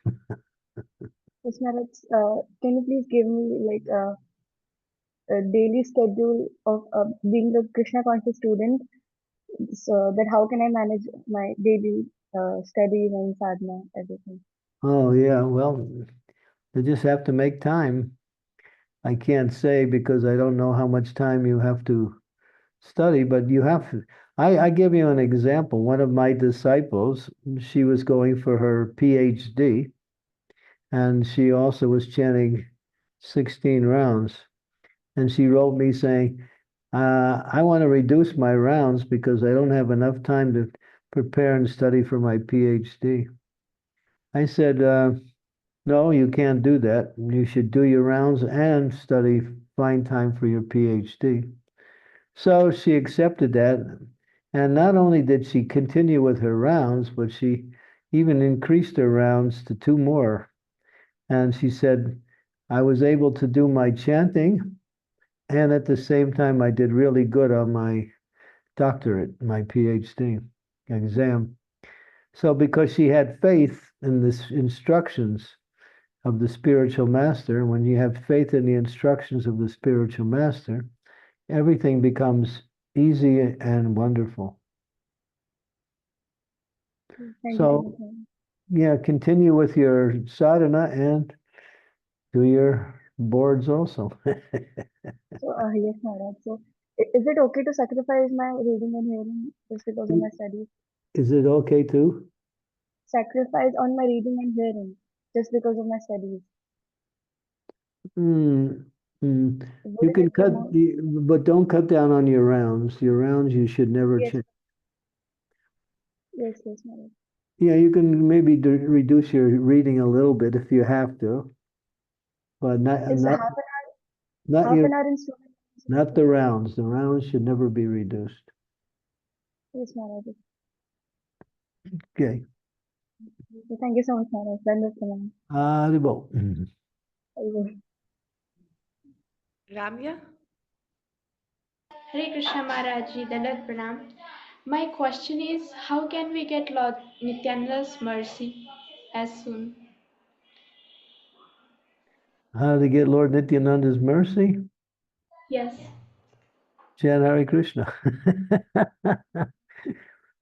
Yes, Maharaj, can you please give me like a daily schedule of being a Krishna conscious student, so that how can I manage my daily studies and sadhana, everything? Oh, yeah, well, you just have to make time. I can't say because I don't know how much time you have to study, but you have to. I give you an example. One of my disciples, she was going for her PhD, and she also was chanting 16 rounds. And she wrote me saying, I want to reduce my rounds because I don't have enough time to prepare and study for my PhD. I said, No, you can't do that. You should do your rounds and study, find time for your PhD. So she accepted that. And not only did she continue with her rounds, but she even increased her rounds to 2 more. And she said, I was able to do my chanting, and at the same time, I did really good on my doctorate, my PhD exam. So because she had faith in the instructions of the spiritual master, when you have faith in the instructions of the spiritual master, everything becomes easy and wonderful. Thank So, you. yeah, continue with your sadhana and do your boards also. So, yes, Maharaj. So, is it okay to sacrifice my reading and hearing just because of my studies? Is it okay to? Sacrifice on my reading and hearing just because of my studies. Mm, Would You it can be cut, more? but don't cut down on your rounds. Your rounds you should never Yes, change. yes, Maharaj. Yeah, you can maybe reduce your reading a little bit if you have to, but Is not half your an hour in student? not the rounds. The rounds should never be reduced. Yes, Maharaj. Okay. So, thank you so much, Maharaj. Dandavat. Haribol. Ramya? Hare Krishna Maharaj Ji, Dandavat Pranam. My question is, how can we get Lord Nityananda's mercy as soon? How to get Lord Nityananda's mercy? Yes. Chant Hare Krishna.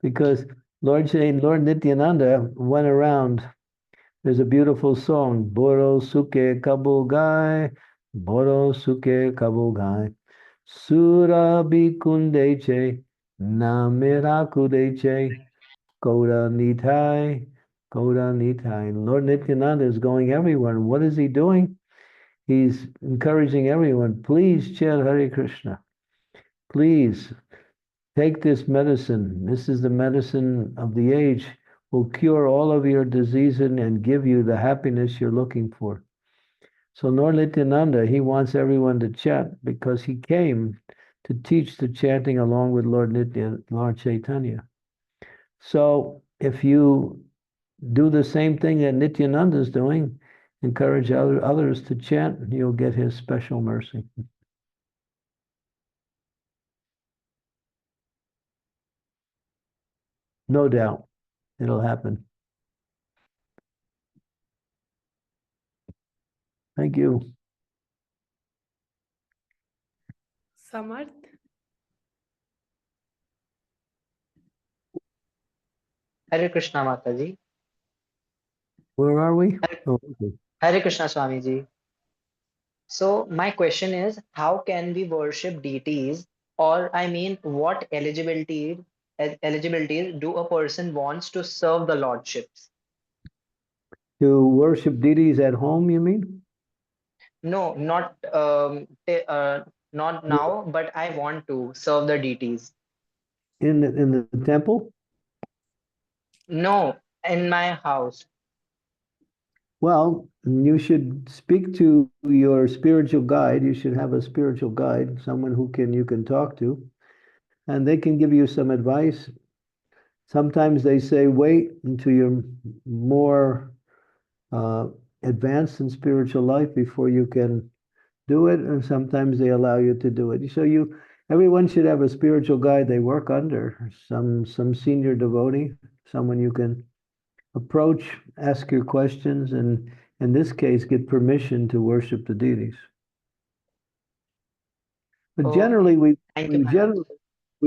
Because Lord Nityananda went around. There's a beautiful song, Boro Suke Kabugai, Boro Suke Kabugai, Surabi Kundeche, Namira Kudeche, Koda Nitai, Koda Nitai. Lord Nityananda is going everywhere. And what is he doing? He's encouraging everyone, please chant Hare Krishna. Please take this medicine. This is the medicine of the age. Will cure all of your diseases and give you the happiness you're looking for. So Lord Nityananda, he wants everyone to chant because he came to teach the chanting along with Lord Chaitanya. So if you do the same thing that Nityananda is doing, encourage others to chant, you'll get his special mercy. No doubt, it'll happen. Thank you. Samarth? Hare Krishna Mataji. Where are we? Oh, okay. Hare Krishna Swamiji. So my question is, how can we worship deities, or I mean, what eligibility do a person wants to serve the lordships? To worship deities at home, you mean? No, not now, but I want to serve the deities. In the temple? No, in my house. Well, you should speak to your spiritual guide. You should have a spiritual guide, someone who you can talk to, and they can give you some advice. Sometimes they say, wait until you're more advanced in spiritual life before you can do it, and sometimes they allow you to do it. So everyone should have a spiritual guide they work under, some senior devotee, someone you can approach, ask your questions, and in this case, get permission to worship the deities. But generally, we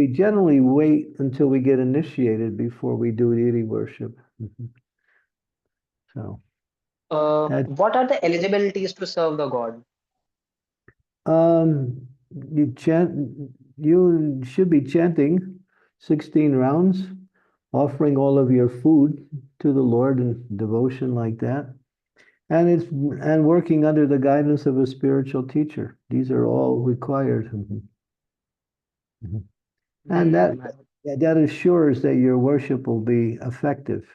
generally wait until we get initiated before we do deity worship. So, what are the eligibilities to serve the god? You should be chanting 16 rounds, offering all of your food to the Lord in devotion like that. And working under the guidance of a spiritual teacher. These are all required. And that assures that your worship will be effective.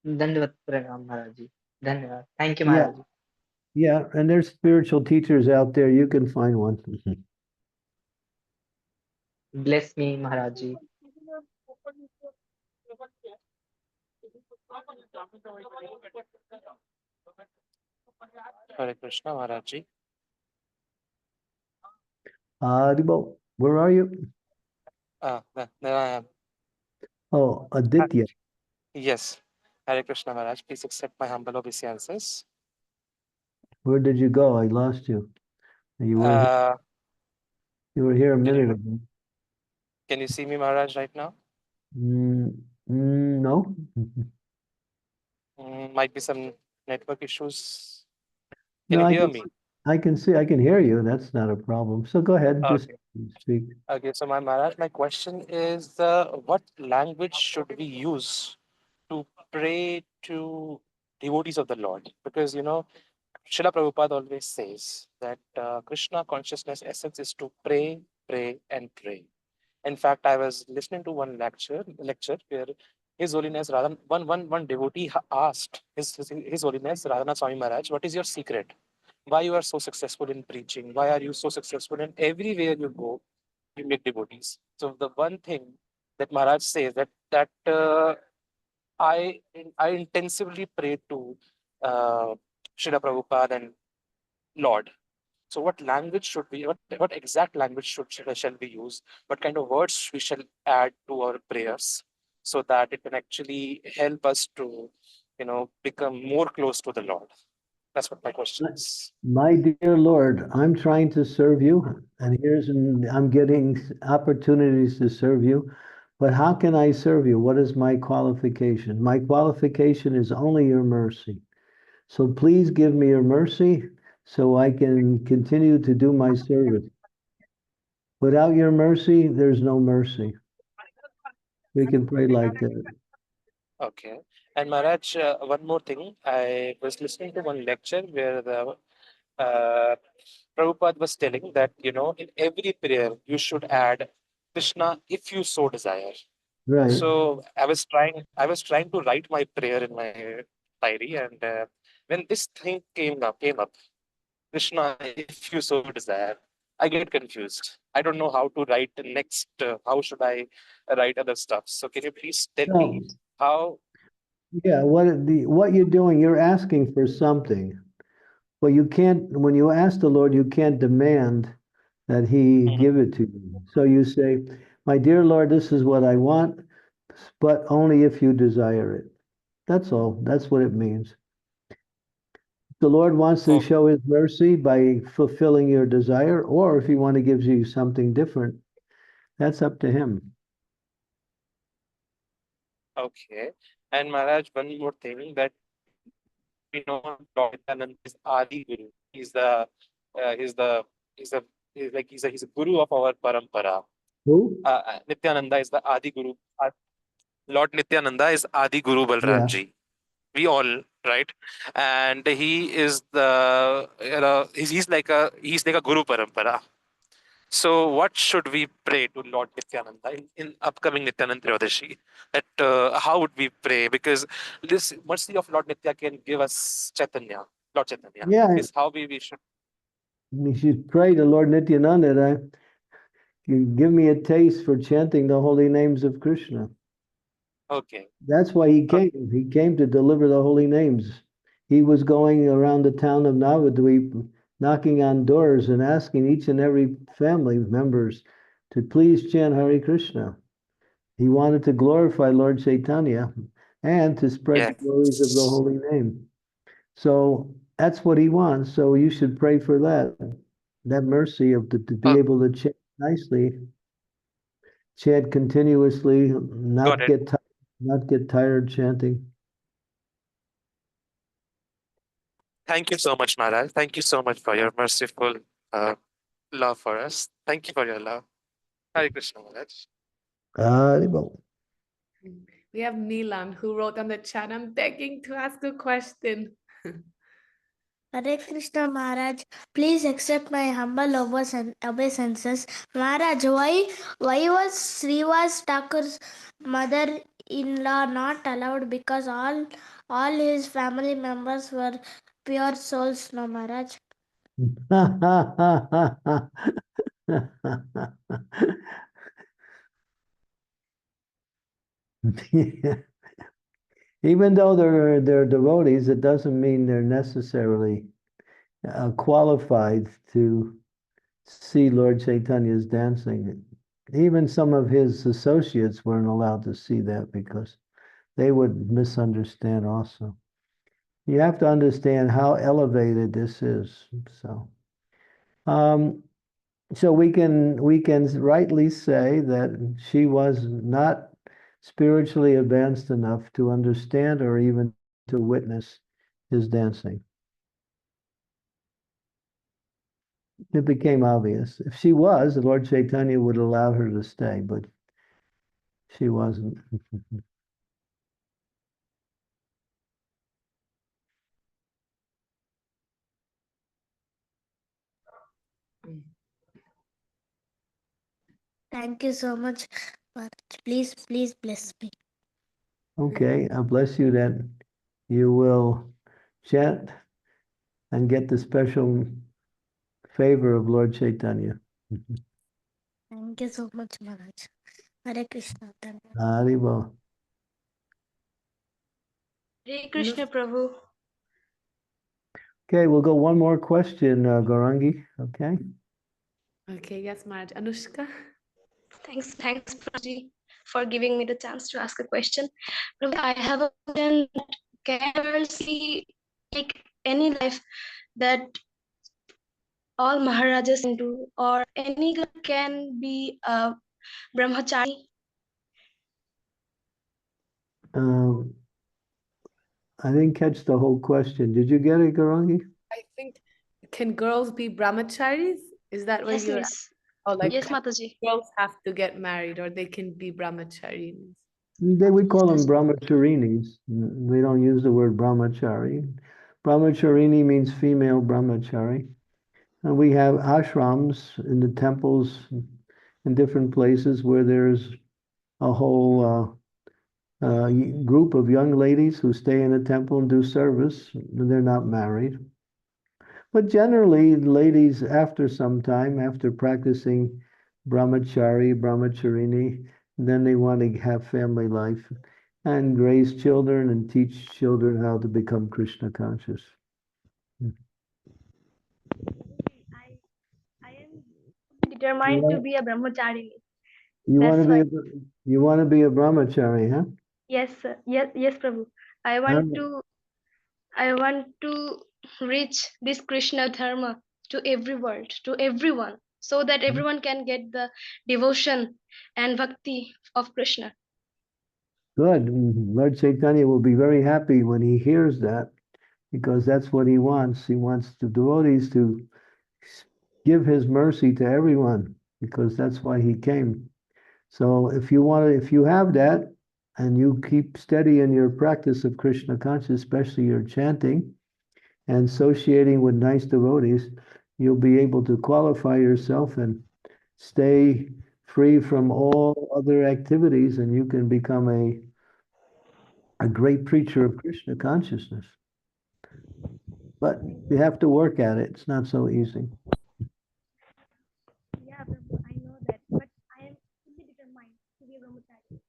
Dandavat Pranam Maharaj ji. Dhanyavad. Thank you, Yeah, Maharaj ji. yeah, and there's spiritual teachers out there. You can find one. Bless me, Maharaj ji. Hare Krishna, Maharaj ji. Adibo, where are you? There I am. Oh, Aditya. Yes. Hare Krishna, Maharaj. Please accept my humble obeisances. Where did you go? I lost you. You were Uh, you were here a can minute you ago. can you see me, Maharaj, right now? No. Might be some network issues. Can No, you I hear can me? I can see, I can hear you. That's not a problem. So go ahead, just Okay. speak. Okay. So, my Maharaj, my question is, what language should we use to pray to devotees of the Lord? Because Srila Prabhupada always says that Krishna consciousness essence is to pray, pray, and pray. In fact, I was listening to one lecture where His Holiness Radhan, one devotee asked His Holiness Radhanath Swami Maharaj, what is your secret? Why you are so successful in preaching? Why are you so successful in everywhere you go, you make devotees? So the one thing that Maharaj says that I intensively pray to Srila Prabhupada and Lord. So what language should we, what exact language shall we use? What kind of words we shall add to our prayers so that it can actually help us to, become more close to the Lord? That's what my question is. My dear Lord, I'm trying to serve you, and I'm getting opportunities to serve you. But how can I serve you? What is my qualification? My qualification is only your mercy. So please give me your mercy so I can continue to do my service. Without your mercy, there's no mercy. We can pray like that. Okay. And Maharaj, one more thing. I was listening to one lecture where the Prabhupada was telling that, in every prayer, you should add Krishna if you so desire. Right. So I was trying to write my prayer in my diary, and when this thing came up, Krishna, if you so desire, I get confused. I don't know how to write the next. How should I write other stuff? So can you please tell me No, how? yeah, what you're doing, you're asking for something. Well, you can't, when you ask the Lord, you can't demand that He give it to you. So you say, my dear Lord, this is what I want, but only if you desire it. That's all. That's what it means. The Lord wants to show His mercy by fulfilling your desire, or if He want to give you something different, that's up to Him. Okay. And Maharaj, one more thing that we know Lord Nityananda is Adi Guru. He's the he's the he's the he's a guru of our parampara. Who? Nityananda is the Adi Guru. Lord Nityananda is Adi Guru Yeah. Balramji. We all, right? And he is he's like a guru parampara. So what should we pray to Lord Nityananda in upcoming Nityananda Triyodasi? That how would we pray? Because this mercy of Lord Nitya can give us Chaitanya, Lord Chaitanya. Yeah. Is how we should. You should pray to Lord Nityananda that you give me a taste for chanting the holy names of Krishna. Okay. That's why he came. He came to deliver the holy names. He was going around the town of Navadvip, knocking on doors and asking each and every family members to please chant Hare Krishna. He wanted to glorify Lord Chaitanya and to spread the glories of the holy name. So that's what he wants. So you should pray for that mercy of to be able to chant nicely, chant continuously, not get tired chanting. Thank you so much, Maharaj. Thank you so much for your merciful love for us. Thank you for your love. Hare Krishna, Maharaj. Haribol. We have Neelam who wrote on the chat, I'm begging to ask a question. Hare Krishna Maharaj, please accept my humble obeisances. Maharaj, why was Srivas Thakur's mother in-law not allowed because all his family members were pure souls, no Maharaj. Even though they're devotees, it doesn't mean they're necessarily qualified to see Lord Chaitanya's dancing. Even some of his associates weren't allowed to see that because they would misunderstand also. You have to understand how elevated this is. So we can rightly say that she was not spiritually advanced enough to understand or even to witness his dancing. It became obvious. If she was, the Lord Chaitanya would allow her to stay, but she wasn't. Thank you so much, Maharaj. Please bless me. Okay, I bless you that you will chant and get the special favor of Lord Chaitanya. Thank you so much, Maharaj. Hare Krishna. Haribo. Hare Krishna, Prabhu. Okay, we'll go one more question, Gaurangi. Okay. Okay, yes, Maharaj. Anushka? Thanks, Prabhuji, for giving me the chance to ask a question. Prabhu, I have a question. Can I see like any life that all Maharajas can do, or any girl can be a brahmachari? I didn't catch the whole question. Did you get it, Gaurangi? I think, can girls be brahmacharis? Is that what Yes, you're yes. Oh, like Yes, Mataji. girls have to get married or they can be brahmacharis. We call them brahmacharinis. We don't use the word brahmachari. Brahmacharini means female brahmachari. And we have ashrams in the temples in different places where there's a whole group of young ladies who stay in a temple and do service. They're not married. But generally, ladies, after some time, after practicing brahmacharini, then they want to have family life and raise children and teach children how to become Krishna conscious. I am determined to be a brahmachari. You want That's to be you want to be a brahmachari, huh? Yes, sir. Yes, Prabhu. I want to reach this Krishna dharma to every world, to everyone, so that everyone can get the devotion and bhakti of Krishna. Good. Lord Chaitanya will be very happy when he hears that, because that's what he wants. He wants the devotees to give his mercy to everyone, because that's why he came. So if you have that, and you keep steady in your practice of Krishna consciousness, especially your chanting and associating with nice devotees, you'll be able to qualify yourself and stay free from all other activities, and you can become a great preacher of Krishna consciousness. But you have to work at it. It's not so easy. Yeah, Prabhu, I know that, but I am fully determined to be a brahmachari.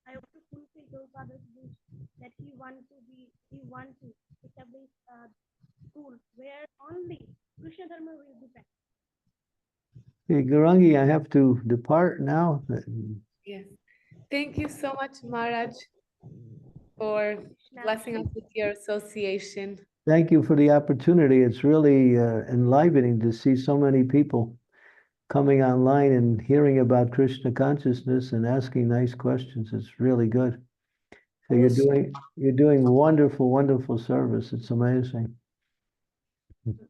I want to fulfill Prabhupada's wish that he want to establish a school where only Krishna dharma will be practiced. Hey, Gaurangi, I have to depart now. Yes. Thank you so much, Maharaj, for blessing us with your association. Thank you for the opportunity. It's really enlivening to see so many people coming online and hearing about Krishna consciousness and asking nice questions. It's really good. So you're doing wonderful service. It's amazing.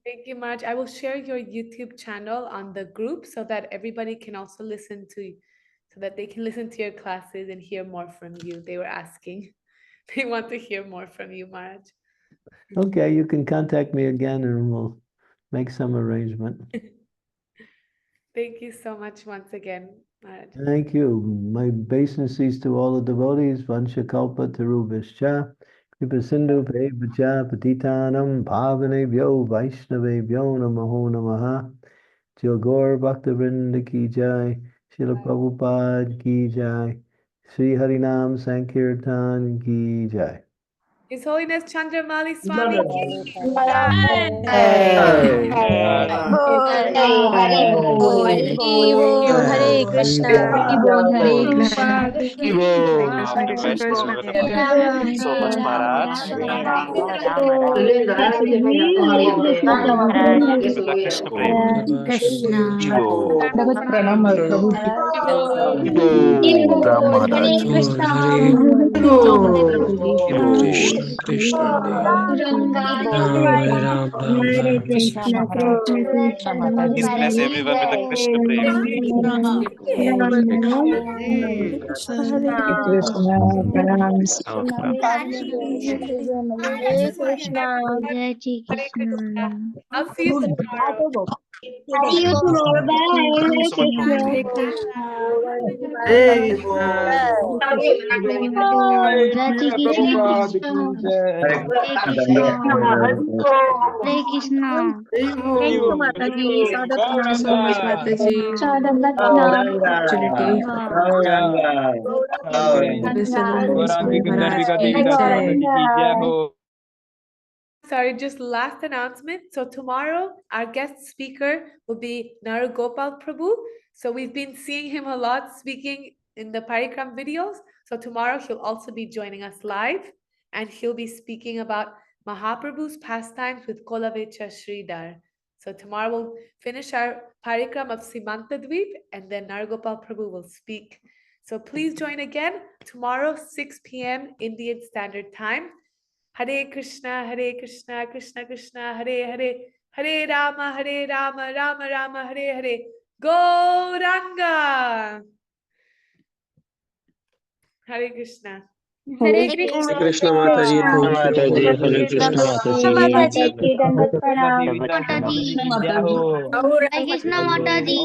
Thank you, Maharaj. I will share your YouTube channel on the group so that everybody can also listen to, so that they can listen to your classes and hear more from you. They were asking. They want to hear more from you, Maharaj. Okay, you can contact me again and we'll make some arrangement. Thank you so much once again, Maharaj. Thank you. My obeisances to all the devotees. Vanshakalpa tarubhascha. Kripa sindhu bhavacha patitanam bhavanebhyo vaishnavebhyo namaho namaha. Jogor Bhaktivinoda ki jai. Srila Prabhupada ki jai. Sri Harinam Sankirtan ki jai. His Holiness Chandramali Swami ki Hare Krishna. Thank you so much, Maharaj. Krishna Prem. Ram Maharaj. Krishna Ram Please bless everyone with the Krishna Prem. Hare Krishna. Jai Shri Krishna. I'll see you tomorrow. See you tomorrow. Bye. Thank you Hare so much, Krishna. Jai Shri Krishna. Hare Krishna. Hare Krishna. Thank you, Mataji. Thank you so much, Mataji. Sorry, just last announcement. So tomorrow, our guest speaker will be Narugopal Prabhu. So we've been seeing him a lot speaking in the Parikram videos. So tomorrow he'll also be joining us live, and he'll be speaking about Mahaprabhu's pastimes with Kolavecha Sridhar. So tomorrow we'll finish our Parikram of Simantadweep, and then Narugopal Prabhu will speak. So please join again tomorrow, 6 p.m. Indian Standard Time. Hare Krishna, Krishna Krishna, Hare Hare, Hare Rama, Rama Rama, Hare Hare. Gauranga. Hare Krishna. Hare Krishna Mataji. Hare Krishna Mataji. Hare Krishna Mataji.